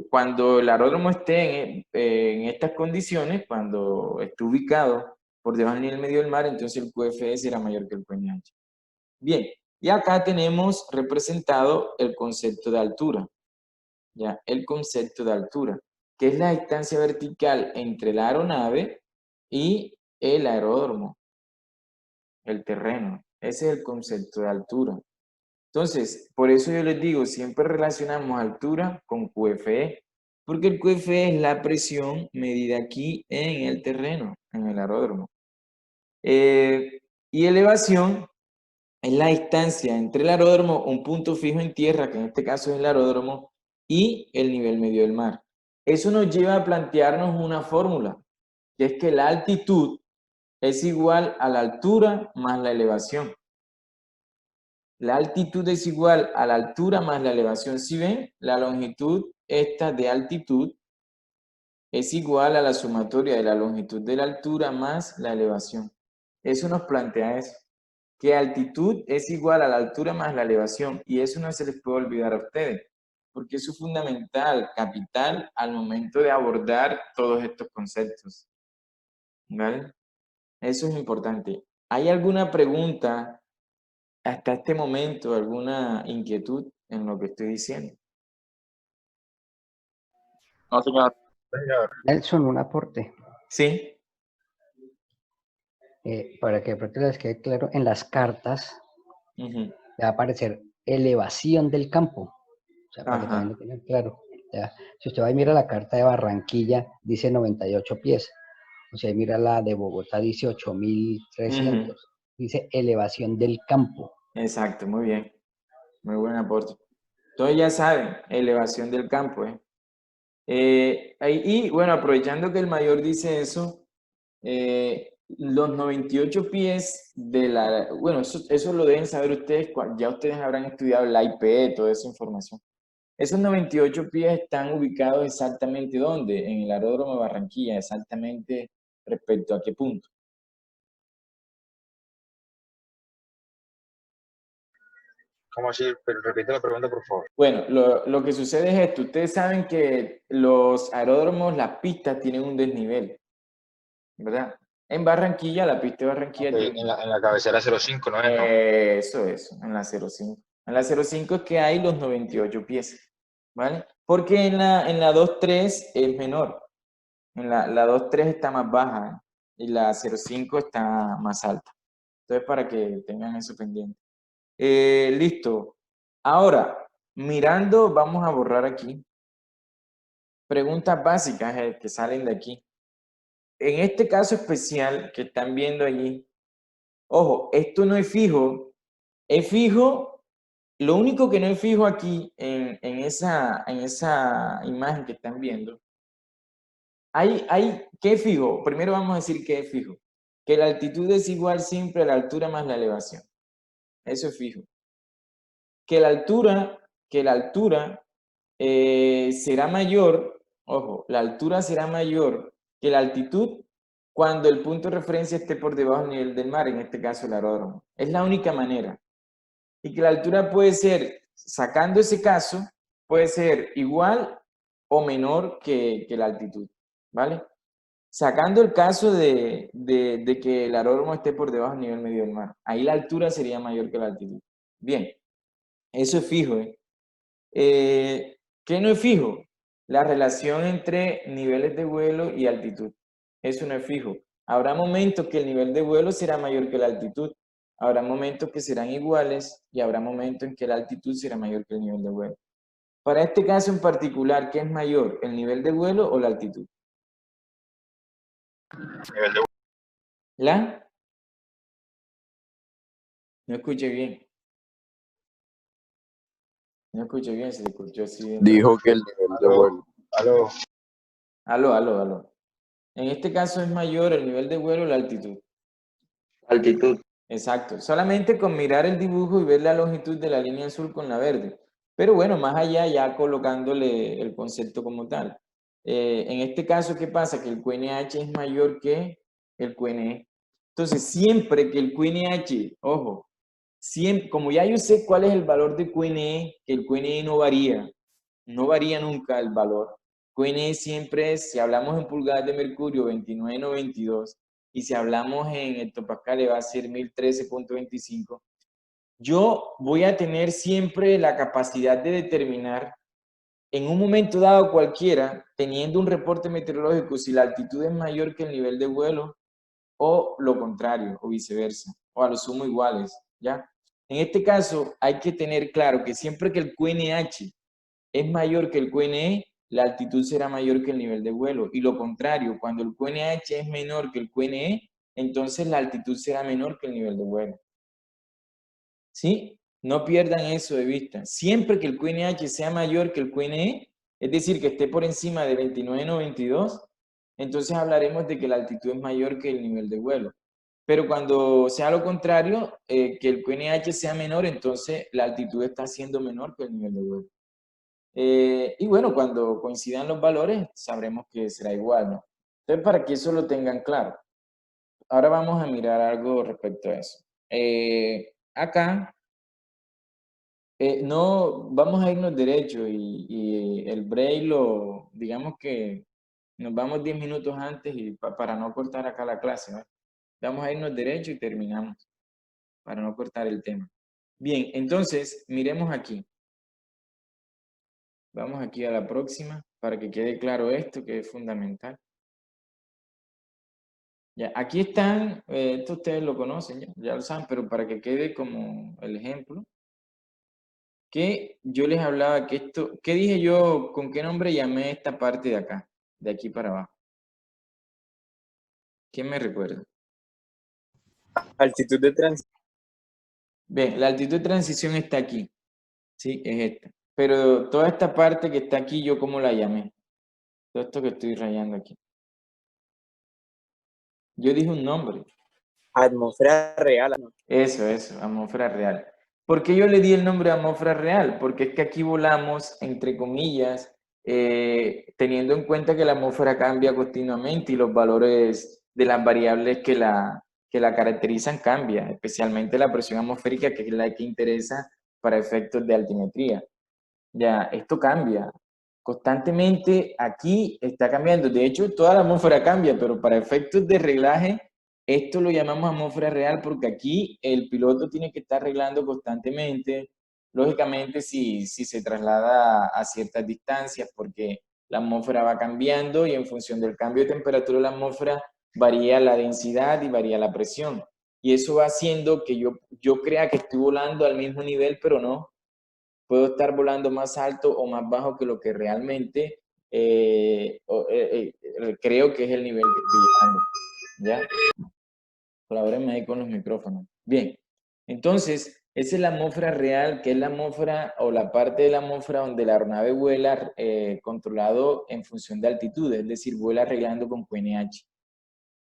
cuando el aeródromo esté en estas condiciones, cuando esté ubicado por debajo del nivel medio del mar, entonces el QFE será mayor que el QNH. Bien, y acá tenemos representado el concepto de altura. ¿Ya? El concepto de altura, que es la distancia vertical entre la aeronave y el aeródromo, el terreno. Ese es el concepto de altura. Entonces, por eso yo les digo, siempre relacionamos altura con QFE, porque el QFE es la presión medida aquí en el terreno, en el aeródromo. Y elevación es la distancia entre el aeródromo, un punto fijo en tierra, que en este caso es el aeródromo, y el nivel medio del mar. Eso nos lleva a plantearnos una fórmula, que es que la altitud es igual a la altura más la elevación. La altitud es igual a la altura más la elevación. Si ven, la longitud esta de altitud es igual a la sumatoria de la longitud de la altura más la elevación. Eso nos plantea eso, que altitud es igual a la altura más la elevación, y eso no se les puede olvidar a ustedes, porque eso es fundamental, capital, al momento de abordar todos estos conceptos. ¿Vale? Eso es importante. ¿Hay alguna pregunta hasta este momento, alguna inquietud en lo que estoy diciendo? No, señor. Señor, Nelson, un aporte. Sí. Para que de pronto les quede claro, en las cartas Ujú. le va a aparecer elevación del campo. O sea, para que Ajá. también lo tengan claro. Ya, si usted va y mira la carta de Barranquilla, dice 98 pies. O sea, mira la de Bogotá, dice 8.300. Ujú. Dice elevación del campo. Exacto, muy bien. Muy buen aporte. Entonces ya saben, elevación del campo. Y bueno, aprovechando que el mayor dice eso, los 98 pies de la... Bueno, eso lo deben saber ustedes, ya ustedes habrán estudiado la IP, toda esa información. Esos 98 pies están ubicados exactamente ¿dónde? En el aeródromo de Barranquilla, exactamente respecto a qué punto. ¿cómo así? Pero repite la pregunta, por favor. Bueno, lo que sucede es esto. Ustedes saben que los aeródromos, las pistas tienen un desnivel, ¿verdad? En Barranquilla, la pista de Barranquilla Ok, tiene... en la cabecera 05, ¿no es? No. Eso, en la 05. En la 05 es que hay los 98 pies, ¿vale? Porque en la 23 es menor. La 23 está más baja y la 05 está más alta. Entonces, para que tengan eso pendiente. Listo. Ahora, mirando, vamos a borrar aquí. Preguntas básicas que salen de aquí. En este caso especial que están viendo allí, ojo, esto no es fijo. Es fijo, lo único que no es fijo aquí en esa imagen que están viendo, ¿qué es fijo? Primero vamos a decir qué es fijo. Que la altitud es igual siempre a la altura más la elevación. Eso es fijo. Que la altura será mayor, ojo, la altura será mayor que la altitud cuando el punto de referencia esté por debajo del nivel del mar, en este caso el aeródromo. Es la única manera. Y que la altura puede ser, sacando ese caso, puede ser igual o menor que la altitud, ¿vale? Sacando el caso de que el aeródromo esté por debajo del nivel medio del mar. Ahí la altura sería mayor que la altitud. Bien, eso es fijo, ¿eh? ¿Qué no es fijo? La relación entre niveles de vuelo y altitud. Eso no es fijo. Habrá momentos que el nivel de vuelo será mayor que la altitud. Habrá momentos que serán iguales y habrá momentos en que la altitud será mayor que el nivel de vuelo. Para este caso en particular, ¿qué es mayor? ¿El nivel de vuelo o la altitud? Nivel de... ¿La? No escuché bien. No escuché bien, se escuchó así bien. Dijo que el nivel de vuelo. Aló. Aló. En este caso es mayor el nivel de vuelo o la altitud. Altitud. Exacto, solamente con mirar el dibujo y ver la longitud de la línea azul con la verde. Pero bueno, más allá ya colocándole el concepto como tal. En este caso, ¿qué pasa? Que el QNH es mayor que el QNE. Entonces, siempre que el QNH, ojo, siempre, como ya yo sé cuál es el valor de QNE, que el QNE no varía nunca el valor. QNE siempre es, si hablamos en pulgadas de mercurio, 29,92, y si hablamos en hectopascales va a ser 1013,25. Yo voy a tener siempre la capacidad de determinar en un momento dado cualquiera, teniendo un reporte meteorológico, si la altitud es mayor que el nivel de vuelo o lo contrario, o viceversa, o a lo sumo iguales, ¿ya? En este caso hay que tener claro que siempre que el QNH es mayor que el QNE, la altitud será mayor que el nivel de vuelo. Y lo contrario, cuando el QNH es menor que el QNE, entonces la altitud será menor que el nivel de vuelo. ¿Sí? No pierdan eso de vista. Siempre que el QNH sea mayor que el QNE, es decir, que esté por encima de 29.92, entonces hablaremos de que la altitud es mayor que el nivel de vuelo. Pero cuando sea lo contrario, que el QNH sea menor, entonces la altitud está siendo menor que el nivel de vuelo. Y bueno, cuando coincidan los valores, sabremos que será igual, ¿no? Entonces, para que eso lo tengan claro. Ahora vamos a mirar algo respecto a eso. Acá, no, vamos a irnos derecho y el break lo, digamos que nos vamos 10 minutos antes y para no cortar acá la clase, ¿no? Vamos a irnos derecho y terminamos para no cortar el tema. Bien, entonces, miremos aquí. Vamos aquí a la próxima para que quede claro esto que es fundamental. Ya, aquí están, esto ustedes lo conocen, ya lo saben, pero para que quede como el ejemplo, que yo les hablaba que esto, ¿qué dije yo? ¿Con qué nombre llamé esta parte de acá, de aquí para abajo? ¿Quién me recuerda? Altitud de transición. Bien, la altitud de transición está aquí, ¿sí? Es esta. Pero toda esta parte que está aquí, ¿yo cómo la llamé? Todo esto que estoy rayando aquí. Yo dije un nombre. Atmósfera real. Eso, atmósfera real. ¿Por qué yo le di el nombre de atmósfera real? Porque es que aquí volamos, entre comillas, teniendo en cuenta que la atmósfera cambia continuamente y los valores de las variables que la caracterizan cambian, especialmente la presión atmosférica, que es la que interesa para efectos de altimetría. Ya, esto cambia. Constantemente aquí está cambiando. De hecho, toda la atmósfera cambia, pero para efectos de reglaje, esto lo llamamos atmósfera real porque aquí el piloto tiene que estar arreglando constantemente. Lógicamente, si se traslada a ciertas distancias, porque la atmósfera va cambiando y en función del cambio de temperatura de la atmósfera varía la densidad y varía la presión. Y eso va haciendo que yo crea que estoy volando al mismo nivel, pero no. Puedo estar volando más alto o más bajo que lo que realmente creo que es el nivel que estoy llevando. ¿Ya? Colabórenme ahí con los micrófonos. Bien, entonces, esa es la atmósfera real, que es la atmósfera o la parte de la atmósfera donde la aeronave vuela controlado en función de altitud, es decir, vuela arreglando con QNH.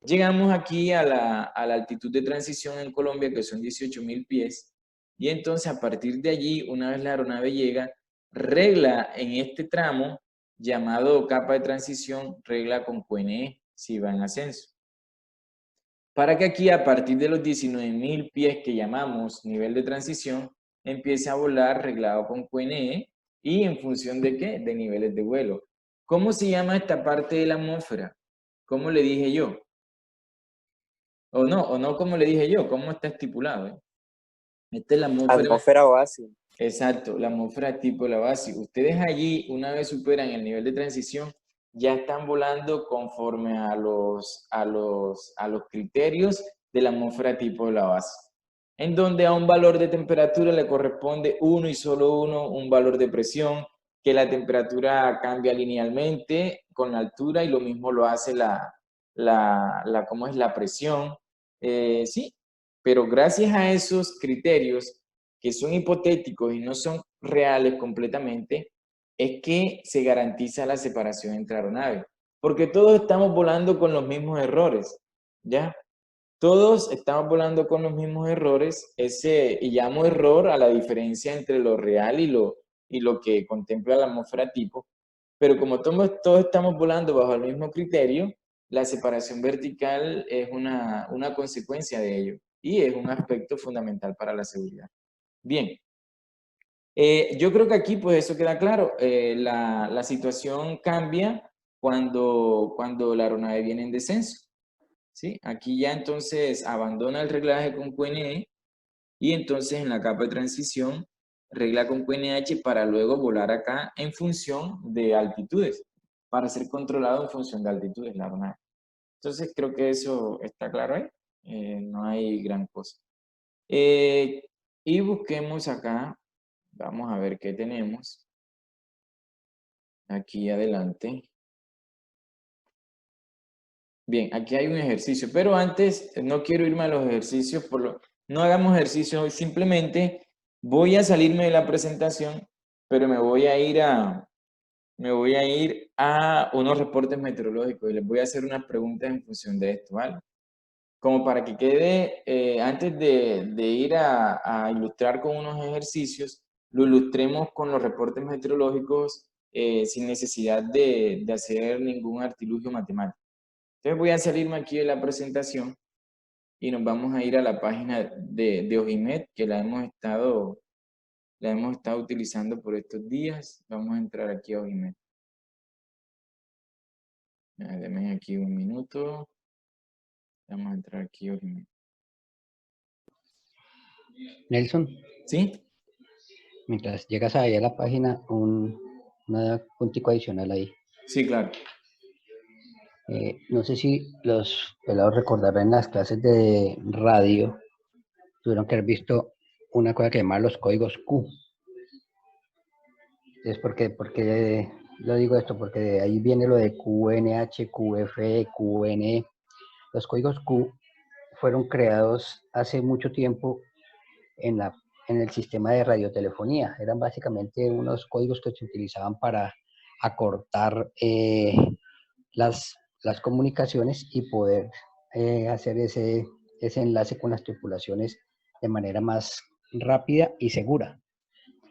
Llegamos aquí a la altitud de transición en Colombia, que son 18.000 pies, y entonces a partir de allí, una vez la aeronave llega, regla en este tramo llamado capa de transición, regla con QNE si va en ascenso. Para que aquí a partir de los 19.000 pies que llamamos nivel de transición, empiece a volar reglado con QNE y en función de ¿qué? De niveles de vuelo. ¿Cómo se llama esta parte de la atmósfera? ¿Cómo le dije yo? O no como le dije yo, ¿cómo está estipulado? Esta es la atmósfera. Atmósfera base. Exacto, la atmósfera tipo la base. Ustedes allí, una vez superan el nivel de transición, ya están volando conforme a los criterios de la atmósfera tipo de la base, en donde a un valor de temperatura le corresponde uno y solo uno, un valor de presión, que la temperatura cambia linealmente con la altura y lo mismo lo hace ¿cómo es la presión? Sí, pero gracias a esos criterios que son hipotéticos y no son reales completamente, es que se garantiza la separación entre aeronaves. Porque todos estamos volando con los mismos errores, ¿ya? Todos estamos volando con los mismos errores, y llamo error a la diferencia entre lo real y lo que contempla la atmósfera tipo, pero como todos estamos volando bajo el mismo criterio, la separación vertical es una consecuencia de ello y es un aspecto fundamental para la seguridad. Bien, yo creo que aquí pues eso queda claro. La situación cambia cuando la aeronave viene en descenso. ¿Sí? Aquí ya entonces abandona el reglaje con QNE y entonces en la capa de transición regla con QNH para luego volar acá en función de altitudes, para ser controlado en función de altitudes la aeronave. Entonces creo que eso está claro ahí, no hay gran cosa. Y busquemos acá, vamos a ver qué tenemos. Aquí adelante. Bien, aquí hay un ejercicio, pero antes no quiero irme a los ejercicios, no hagamos ejercicio hoy, simplemente voy a salirme de la presentación, pero me voy a ir a me voy a ir a unos reportes meteorológicos y les voy a hacer unas preguntas en función de esto, ¿vale? Como para que quede, antes de ir a ilustrar con unos ejercicios, lo ilustremos con los reportes meteorológicos sin necesidad de hacer ningún artilugio matemático. Entonces voy a salirme aquí de la presentación y nos vamos a ir a la página de Ojimet, que la hemos estado utilizando por estos días. Vamos a entrar aquí a Ojimet. Denme aquí un minuto. Vamos a entrar aquí a Ojimet. Nelson, ¿Sí? mientras llegas ahí a la página, un puntico adicional ahí. Sí, claro. No sé si los pelados recordarán en las clases de radio, tuvieron que haber visto una cosa que llaman los códigos Q. Entonces, ¿por qué lo digo esto? Porque de ahí viene lo de QNH, QFE, QNE. Los códigos Q fueron creados hace mucho tiempo en el sistema de radiotelefonía. Eran básicamente unos códigos que se utilizaban para acortar las comunicaciones y poder hacer ese enlace con las tripulaciones de manera más rápida y segura.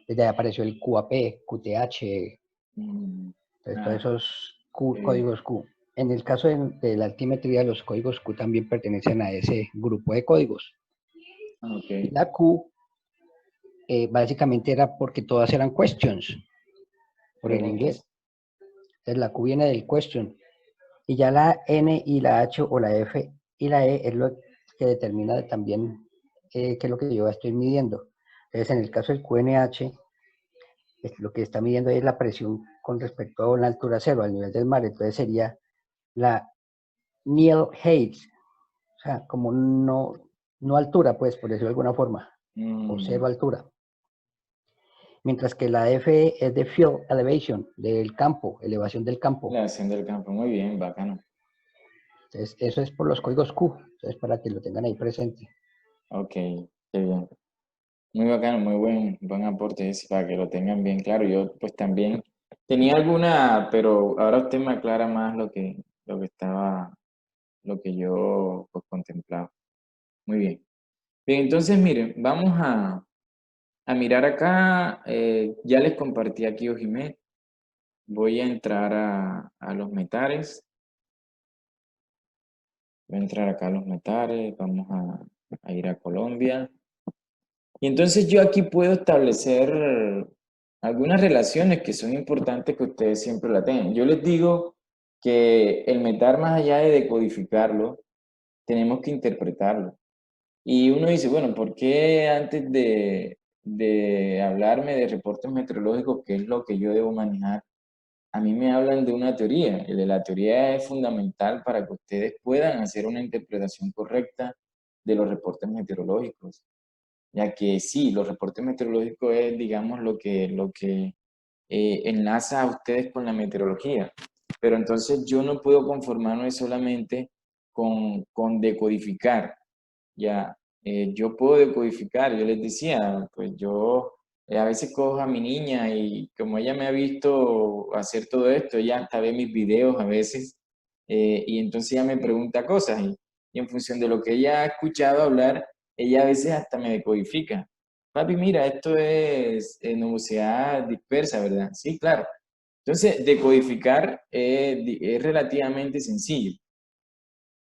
Desde ahí apareció el QAP, QTH, entonces, todos esos códigos Q. En el caso de la altimetría, los códigos Q también pertenecen a ese grupo de códigos. Okay. Y la Q básicamente era porque todas eran questions, por el inglés. Entonces la Q viene del question. Y ya la N y la H o la F y la E es lo que determina también qué es lo que yo estoy midiendo. Entonces, en el caso del QNH, lo que está midiendo es la presión con respecto a la altura cero, al nivel del mar. Entonces sería la Nil height, o sea, como no altura, pues, por decirlo de alguna forma, o cero altura. Mientras que la F es de field elevation, del campo, elevación del campo. Elevación del campo, muy bien, bacano. Entonces, eso es por los códigos Q, entonces para que lo tengan ahí presente. Ok, qué bien. Muy bacano, muy buen aporte ese, para que lo tengan bien claro. Yo pues también tenía alguna, pero ahora usted me aclara más lo que yo pues, contemplaba. Muy bien. Bien, entonces miren, vamos a mirar acá. Ya les compartí aquí Ojimet. Voy a entrar a los metares. Voy a entrar acá a los metares. Vamos a ir a Colombia. Y entonces yo aquí puedo establecer algunas relaciones que son importantes que ustedes siempre la tengan. Yo les digo que el metar, más allá de decodificarlo, tenemos que interpretarlo. Y uno dice, bueno, ¿por qué antes de hablarme de reportes meteorológicos, qué es lo que yo debo manejar? A mí me hablan de una teoría. Y de la teoría es fundamental para que ustedes puedan hacer una interpretación correcta de los reportes meteorológicos. Ya que sí, los reportes meteorológicos es, digamos, lo que enlaza a ustedes con la meteorología. Pero entonces yo no puedo conformarme solamente con decodificar. Ya, yo puedo decodificar, yo les decía, pues yo a veces cojo a mi niña y como ella me ha visto hacer todo esto, ella hasta ve mis videos a veces y entonces ella me pregunta cosas y en función de lo que ella ha escuchado hablar, ella a veces hasta me decodifica. Papi, mira, esto es nubosidad dispersa, ¿verdad? Sí, claro. Entonces, decodificar es relativamente sencillo.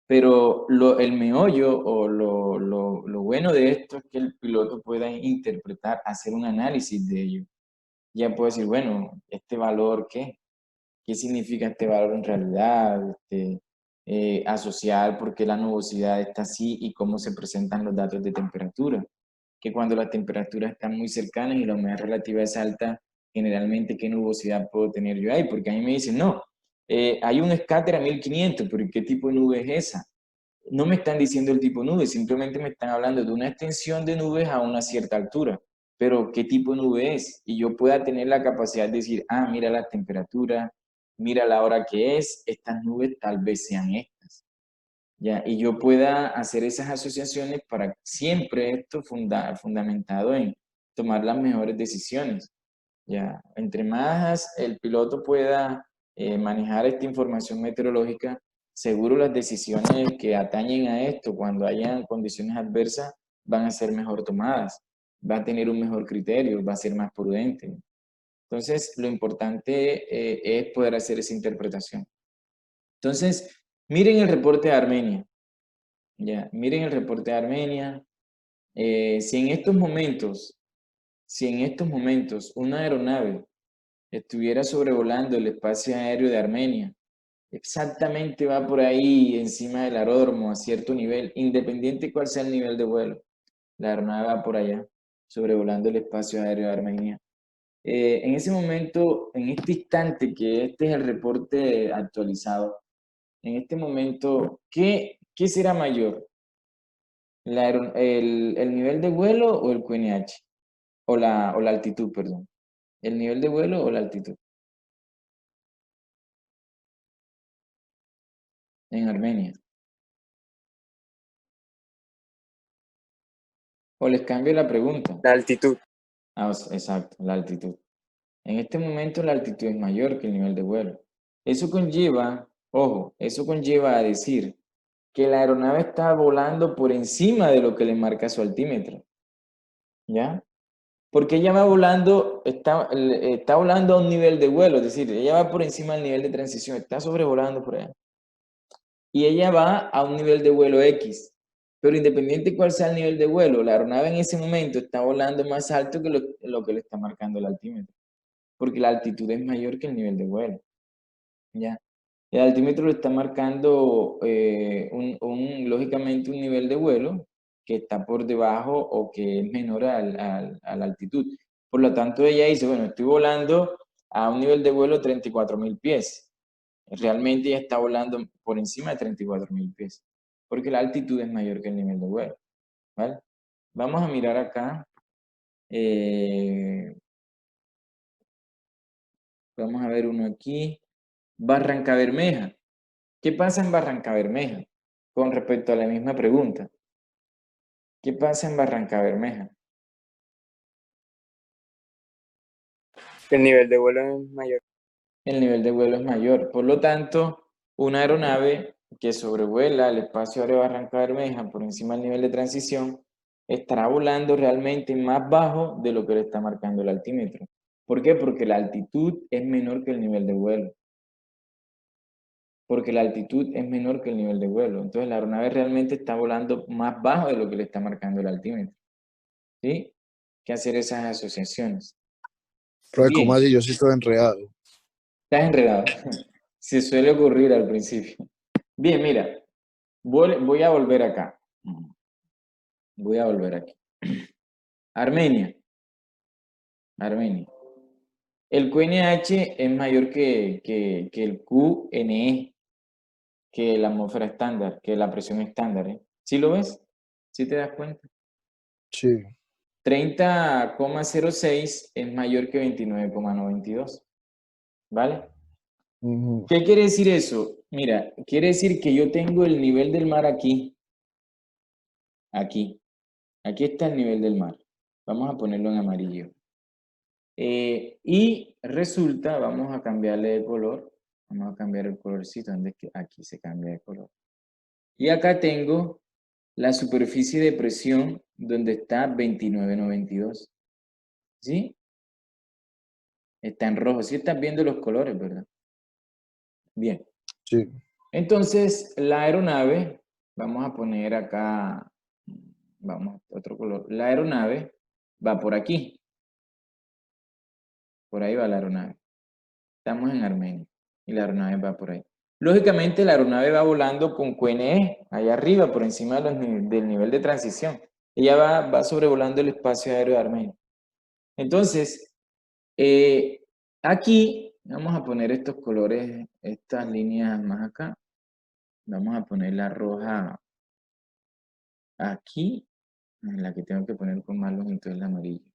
Pero el meollo o lo bueno de esto es que el piloto pueda interpretar, hacer un análisis de ello. Ya puede decir, bueno, ¿este valor qué? ¿Qué significa este valor en realidad? Asociar por qué la nubosidad está así y cómo se presentan los datos de temperatura. Que cuando las temperaturas están muy cercanas y la humedad relativa es alta, generalmente, ¿qué nubosidad puedo tener yo ahí? Porque a mí me dicen, no, hay un escáter a 1500, pero ¿qué tipo de nube es esa? No me están diciendo el tipo de nube, simplemente me están hablando de una extensión de nubes a una cierta altura. Pero, ¿qué tipo de nube es? Y yo pueda tener la capacidad de decir, ah, mira la temperatura, mira la hora que es, estas nubes tal vez sean estas. ¿Ya? Y yo pueda hacer esas asociaciones para siempre esto fundamentado en tomar las mejores decisiones. Ya, entre más el piloto pueda manejar esta información meteorológica, seguro las decisiones que atañen a esto cuando hayan condiciones adversas van a ser mejor tomadas, va a tener un mejor criterio, va a ser más prudente. Entonces, lo importante es poder hacer esa interpretación. Entonces, miren el reporte de Armenia. Ya, miren el reporte de Armenia. Si en estos momentos una aeronave estuviera sobrevolando el espacio aéreo de Armenia, exactamente va por ahí encima del aeródromo a cierto nivel, independiente cuál sea el nivel de vuelo, la aeronave va por allá, sobrevolando el espacio aéreo de Armenia. En ese momento, en este instante, que este es el reporte actualizado, en este momento, ¿qué será mayor? ¿El nivel de vuelo o el QNH? O la altitud, perdón. ¿El nivel de vuelo o la altitud? En Armenia. O les cambio la pregunta. La altitud. Exacto, la altitud. En este momento la altitud es mayor que el nivel de vuelo. Eso conlleva, ojo, eso conlleva a decir que la aeronave está volando por encima de lo que le marca su altímetro. ¿Ya? Porque ella va volando, está volando a un nivel de vuelo, es decir, ella va por encima del nivel de transición, está sobrevolando por allá. Y ella va a un nivel de vuelo X. Pero independiente cuál sea el nivel de vuelo, la aeronave en ese momento está volando más alto que lo que le está marcando el altímetro. Porque la altitud es mayor que el nivel de vuelo. ¿Ya? El altímetro le está marcando lógicamente un nivel de vuelo que está por debajo o que es menor a la altitud. Por lo tanto, ella dice, bueno, estoy volando a un nivel de vuelo de 34.000 pies. Realmente ella está volando por encima de 34.000 pies, porque la altitud es mayor que el nivel de vuelo. ¿Vale? Vamos a mirar acá. Vamos a ver uno aquí. Barranca Bermeja. ¿Qué pasa en Barranca Bermeja? Con respecto a la misma pregunta. ¿Qué pasa en Barranca Bermeja? El nivel de vuelo es mayor. El nivel de vuelo es mayor. Por lo tanto, una aeronave que sobrevuela el espacio aéreo de Barranca Bermeja por encima del nivel de transición estará volando realmente más bajo de lo que le está marcando el altímetro. ¿Por qué? Porque la altitud es menor que el nivel de vuelo. Porque la altitud es menor que el nivel de vuelo. Entonces la aeronave realmente está volando más bajo de lo que le está marcando el altímetro. ¿Sí? Que hacer esas asociaciones. Profe, ¿cómo Bien, así? Yo sí estoy enredado. estás enredado. Se suele ocurrir al principio. Bien, mira, voy a volver acá. Voy a volver aquí. Armenia. Armenia. El QNH es mayor que el QNE, que la atmósfera estándar, que la presión estándar. ¿Sí lo ves? ¿Sí te das cuenta? Sí. 30,06 es mayor que 29,92. ¿Vale? Ujú. ¿Qué quiere decir eso? Mira, quiere decir que yo tengo el nivel del mar aquí. Aquí. Aquí está el nivel del mar. Vamos a ponerlo en amarillo. Y resulta, vamos a cambiarle de color. Vamos a cambiar el colorcito. ¿Dónde es que aquí se cambia de color? Y acá tengo la superficie de presión donde está 29,92. ¿Sí? Está en rojo. Sí estás viendo los colores, ¿verdad? Bien. Sí. Entonces, la aeronave, vamos a poner acá, vamos, otro color. La aeronave va por aquí. Por ahí va la aeronave. Estamos en Armenia y la aeronave va por ahí. Lógicamente, la aeronave va volando con QNE, allá arriba, por encima del nivel de transición. Ella va sobrevolando el espacio aéreo de Armenia. Entonces, aquí vamos a poner estos colores, estas líneas más acá. Vamos a poner la roja aquí. La que tengo que poner con más longitud es la amarilla.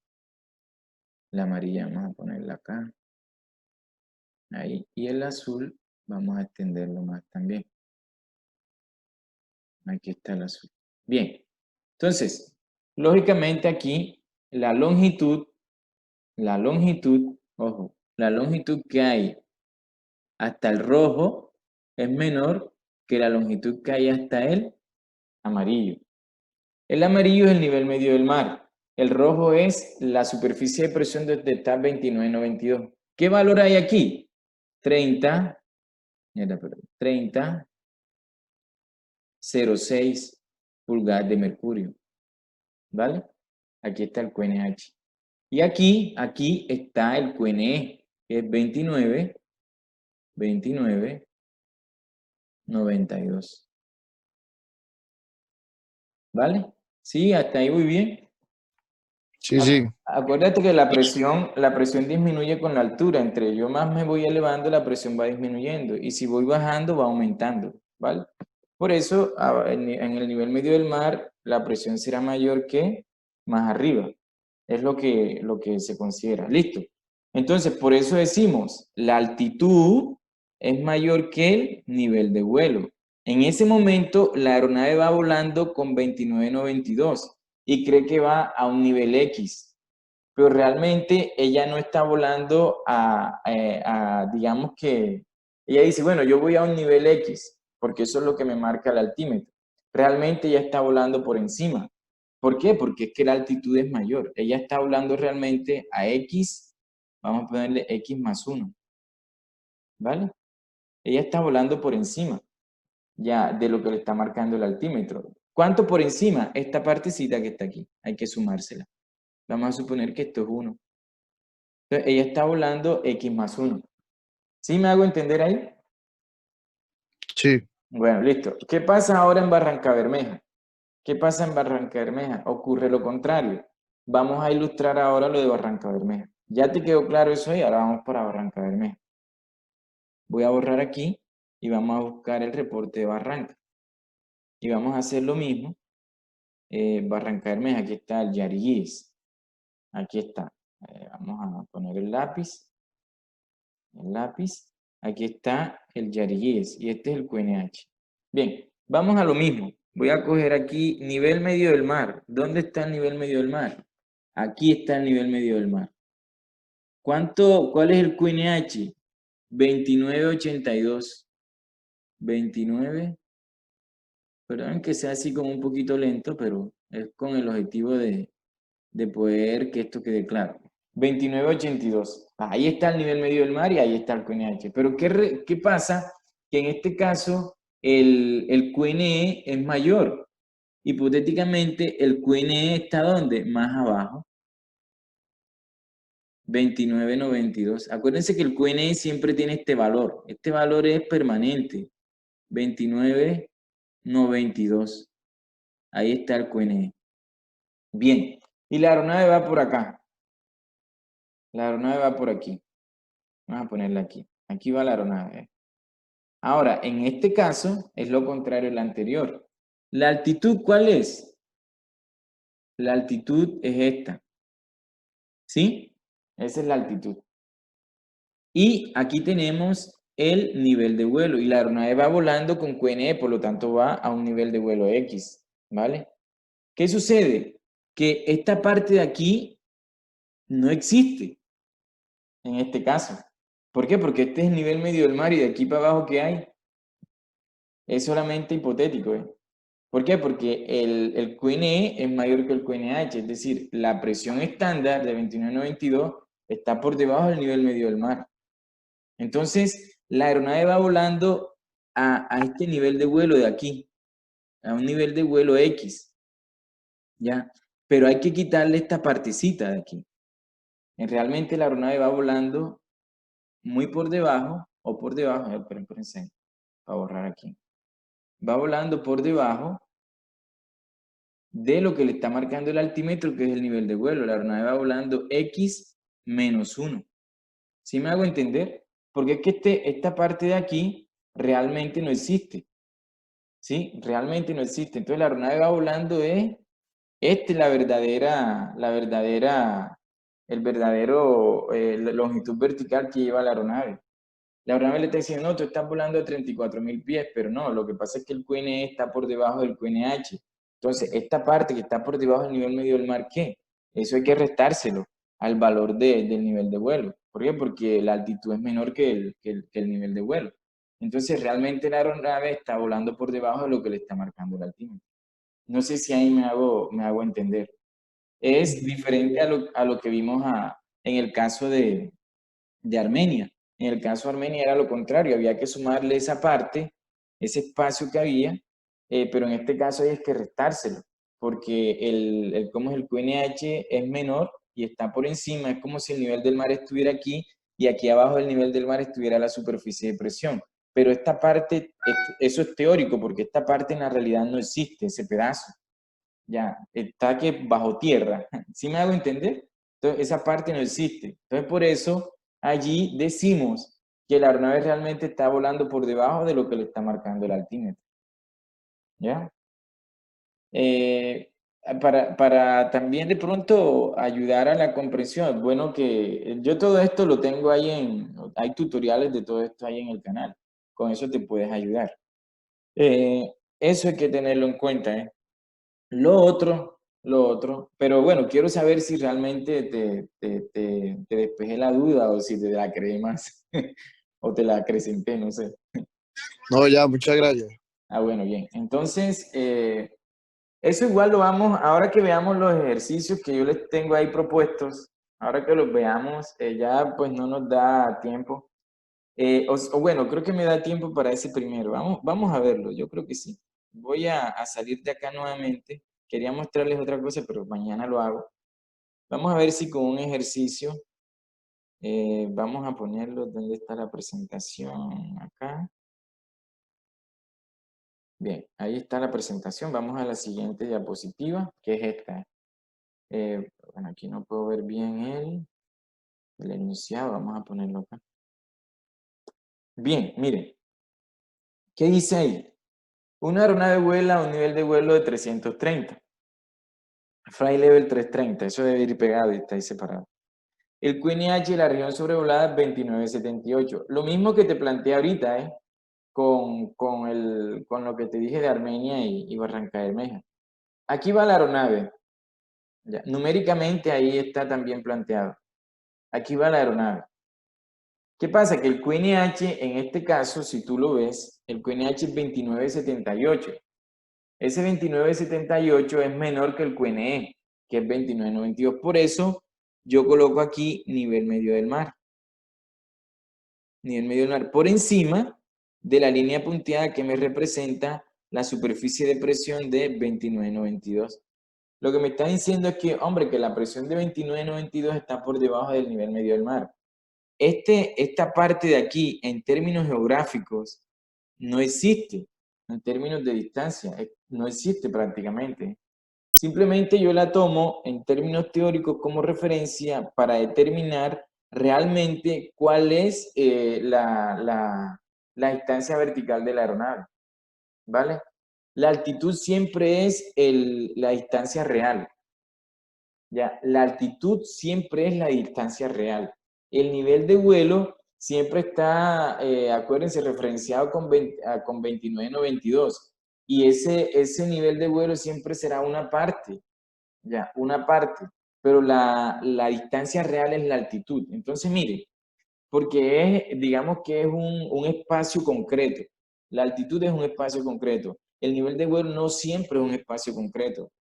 La amarilla vamos a ponerla acá. Ahí. Y el azul vamos a extenderlo más también. Aquí está el azul. Bien. Entonces, lógicamente aquí la longitud la longitud, ojo, la longitud que hay hasta el rojo es menor que la longitud que hay hasta el amarillo. El amarillo es el nivel medio del mar. El rojo es la superficie de presión donde está 29,92. ¿Qué valor hay aquí? 30,06 pulgadas de mercurio. ¿Vale? Aquí está el QNH. Y aquí está el QNE, que es 29,92. ¿Vale? Sí, hasta ahí muy bien. Sí, sí. Acuérdate que la presión disminuye con la altura. Entre yo más me voy elevando, la presión va disminuyendo. Y si voy bajando, va aumentando. ¿Vale? Por eso, en el nivel medio del mar, la presión será mayor que más arriba. Es lo que se considera. ¿Listo? Entonces, por eso decimos, la altitud es mayor que el nivel de vuelo. En ese momento, la aeronave va volando con 29,92 y cree que va a un nivel X, pero realmente ella no está volando digamos que, ella dice, bueno, yo voy a un nivel X, porque eso es lo que me marca el altímetro. Realmente ella está volando por encima. ¿Por qué? Porque es que la altitud es mayor. Ella está volando realmente a X, vamos a ponerle X más 1, ¿vale? Ella está volando por encima ya de lo que le está marcando el altímetro. ¿Cuánto por encima? Esta partecita que está aquí, hay que sumársela. Vamos a suponer que esto es 1. Entonces, ella está volando X más 1. ¿Sí me hago entender ahí? Sí. Bueno, listo. ¿Qué pasa ahora en Barrancabermeja? ¿Qué pasa en Barrancabermeja? Ocurre lo contrario. Vamos a ilustrar ahora lo de Barrancabermeja. ¿Ya te quedó claro eso ahí? Ahora vamos para Barrancabermeja. Voy a borrar aquí y vamos a buscar el reporte de Barranca. Y vamos a hacer lo mismo. Barrancabermeja, aquí está el Yariguíes. Aquí está. Vamos a poner el lápiz. Aquí está el Yariguíes y este es el QNH. Bien, vamos a lo mismo. Voy a coger aquí nivel medio del mar. ¿Dónde está el nivel medio del mar? Aquí está el nivel medio del mar. ¿Cuál es el QNH? 29,82. 29. Perdón que sea así como un poquito lento, pero es con el objetivo de poder que esto quede claro. 29,82. Ahí está el nivel medio del mar y ahí está el QNH. Pero ¿qué pasa? Que en este caso el QNE es mayor. Hipotéticamente, el QNE está ¿dónde? Más abajo. 29,92. Acuérdense que el QNE siempre tiene este valor. Este valor es permanente. 29,92. Ahí está el QNE. Bien. Y la aeronave va por acá. La aeronave va por aquí. Vamos a ponerla aquí. Aquí va la aeronave. Ahora, en este caso, es lo contrario al anterior. ¿La altitud cuál es? La altitud es esta. ¿Sí? Esa es la altitud. Y aquí tenemos el nivel de vuelo. Y la aeronave va volando con QNE, por lo tanto va a un nivel de vuelo X. ¿Vale? ¿Qué sucede? Que esta parte de aquí no existe en este caso. ¿Por qué? Porque este es el nivel medio del mar y de aquí para abajo, ¿qué hay? Es solamente hipotético, ¿eh? ¿Por qué? Porque el QNE es mayor que el QNH, es decir, la presión estándar de 29,92 está por debajo del nivel medio del mar. Entonces, la aeronave va volando a este nivel de vuelo de aquí, a un nivel de vuelo X, ¿ya? Pero hay que quitarle esta partecita de aquí. Realmente la aeronave va volando muy por debajo, o por debajo, espérense, para borrar aquí. Va volando por debajo de lo que le está marcando el altímetro, que es el nivel de vuelo. La aeronave va volando X menos 1. ¿Sí me hago entender? Porque es que esta parte de aquí realmente no existe. ¿Sí? Realmente no existe. Entonces la aeronave va volando es la verdadero la longitud vertical que lleva la aeronave. La aeronave le está diciendo, no, tú estás volando a 34.000 pies, pero no, lo que pasa es que el QNE está por debajo del QNH. Entonces, esta parte que está por debajo del nivel medio del mar, ¿qué? Eso hay que restárselo. al valor del nivel de vuelo. ¿Por qué? Porque la altitud es menor que el nivel de vuelo. Entonces, realmente la aeronave está volando por debajo de lo que le está marcando el altímetro. No sé si ahí me hago entender. Es diferente a lo que vimos en el caso de Armenia. En el caso de Armenia era lo contrario, había que sumarle esa parte, ese espacio que había, pero en este caso hay que restárselo, porque ¿cómo es? El QNH es menor y está por encima, es como si el nivel del mar estuviera aquí y aquí abajo del nivel del mar estuviera la superficie de presión. Pero esta parte, eso es teórico, porque esta parte en la realidad no existe, ese pedazo. Ya, está que bajo tierra. ¿Sí me hago entender? Entonces, esa parte no existe. Entonces, por eso, allí decimos que la aeronave realmente está volando por debajo de lo que le está marcando el altímetro. ¿Ya? Para también de pronto ayudar a la comprensión, bueno que yo todo esto lo tengo ahí hay tutoriales de todo esto ahí en el canal. Con eso te puedes ayudar. Eso hay que tenerlo en cuenta, ¿eh? Lo otro, pero bueno, quiero saber si realmente te despejé la duda o si te la creí más o te la acrecenté, no sé. No, ya, muchas gracias. Ah, bueno, bien. Entonces, eso igual lo vamos, ahora que veamos los ejercicios que yo les tengo ahí propuestos, ahora que los veamos, ya pues no nos da tiempo. O bueno, creo que me da tiempo para ese primero. Vamos a verlo, yo creo que sí. Voy a salir de acá nuevamente. Quería mostrarles otra cosa, pero mañana lo hago. Vamos a ver si con un ejercicio, vamos a ponerlo, ¿dónde está la presentación? Acá. Bien, ahí está la presentación. Vamos a la siguiente diapositiva, que es esta. Bueno, aquí no puedo ver bien el enunciado. Vamos a ponerlo acá. Bien, miren. ¿Qué dice ahí? Una aeronave vuela a un nivel de vuelo de 330. Flight level 330. Eso debe ir pegado y está ahí separado. El QNH de la región sobrevolada es 2978. Lo mismo que te planteé ahorita, ¿eh? Con lo que te dije de Armenia y Barranca Bermeja. Aquí va la aeronave. Ya. Numéricamente ahí está también planteado. Aquí va la aeronave. ¿Qué pasa? Que el QNH, en este caso, si tú lo ves, el QNH es 2978. Ese 2978 es menor que el QNE, que es 2992. Por eso yo coloco aquí nivel medio del mar. Nivel medio del mar. Por encima de la línea punteada que me representa la superficie de presión de 2992. Lo que me está diciendo es que, hombre, que la presión de 2992 está por debajo del nivel medio del mar. Esta parte de aquí, en términos geográficos, no existe. En términos de distancia, no existe prácticamente. Simplemente yo la tomo en términos teóricos como referencia para determinar realmente cuál es la distancia vertical de la aeronave. ¿Vale? La altitud siempre es la distancia real. ¿Ya? La altitud siempre es la distancia real. El nivel de vuelo siempre está, acuérdense, referenciado con 2992. Y ese nivel de vuelo siempre será una parte, ¿ya? Una parte. Pero la distancia real es la altitud. Entonces, mire, porque digamos que es un espacio concreto. La altitud es un espacio concreto. El nivel de vuelo no siempre es un espacio concreto.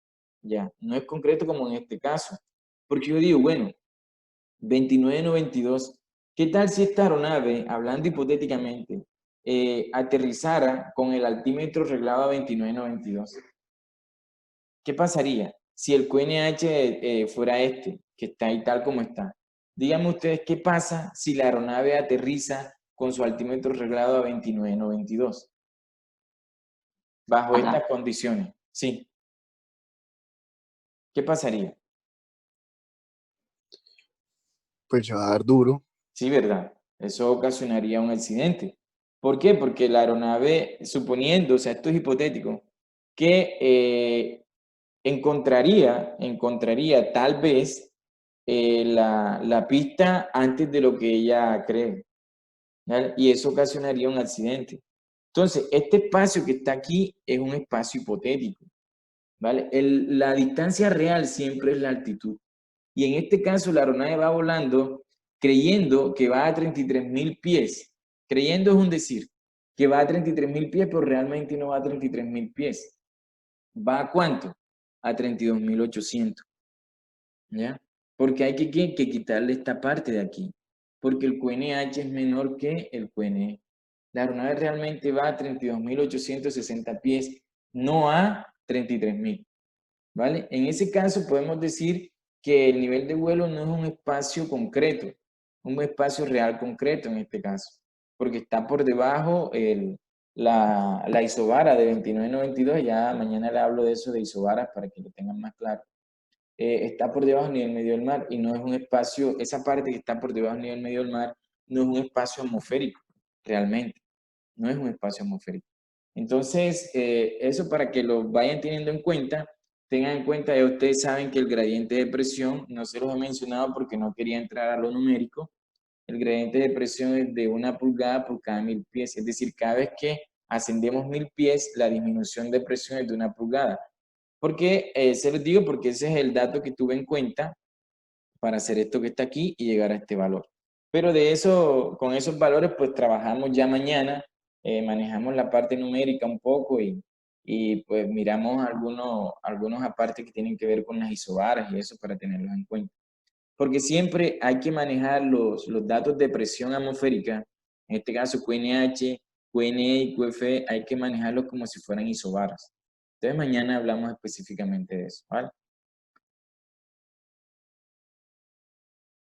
Ya, no es concreto como en este caso. Porque yo digo, bueno, 2992, ¿qué tal si esta aeronave, hablando hipotéticamente, aterrizara con el altímetro reglado a 2992? ¿Qué pasaría si el QNH fuera este, que está ahí tal como está? Díganme ustedes, ¿qué pasa si la aeronave aterriza con su altímetro reglado a 2992? Bajo estas condiciones, sí. ¿Qué pasaría? Pues se va a dar duro. Sí, ¿verdad? Eso ocasionaría un accidente. ¿Por qué? Porque la aeronave, suponiendo, o sea, esto es hipotético, que encontraría tal vez la pista antes de lo que ella cree, ¿vale? Y eso ocasionaría un accidente. Entonces, este espacio que está aquí es un espacio hipotético, ¿vale? La distancia real siempre es la altitud. Y en este caso la aeronave va volando creyendo que va a 33.000 pies. Creyendo es un decir, que va a 33.000 pies, pero realmente no va a 33.000 pies. ¿Va a cuánto? A 32.800. ¿Ya? Porque hay que quitarle esta parte de aquí. Porque el QNH es menor que el QNE. La aeronave realmente va a 32.860 pies, no a 33.000. ¿Vale? En ese caso podemos decir que el nivel de vuelo no es un espacio concreto, un espacio real concreto en este caso, porque está por debajo la isobara de 2992, ya mañana le hablo de eso de isobaras para que lo tengan más claro. Está por debajo del nivel medio del mar y no es un espacio, esa parte que está por debajo del nivel medio del mar no es un espacio atmosférico, realmente, no es un espacio atmosférico. Entonces, eso para que lo vayan teniendo en cuenta, tengan en cuenta, ya ustedes saben que el gradiente de presión, no se los he mencionado porque no quería entrar a lo numérico, el gradiente de presión es de 1 pulgada por cada 1000 pies, es decir, cada vez que ascendemos 1000 pies, la disminución de presión es de 1 pulgada. Porque, se los digo porque ese es el dato que tuve en cuenta para hacer esto que está aquí y llegar a este valor. Pero de eso, con esos valores, pues trabajamos ya mañana, manejamos la parte numérica un poco y pues miramos algunos apartes que tienen que ver con las isobaras y eso para tenerlos en cuenta. Porque siempre hay que manejar los datos de presión atmosférica, en este caso QNH, QNE y QFE, hay que manejarlos como si fueran isobaras. Entonces mañana hablamos específicamente de eso, ¿vale?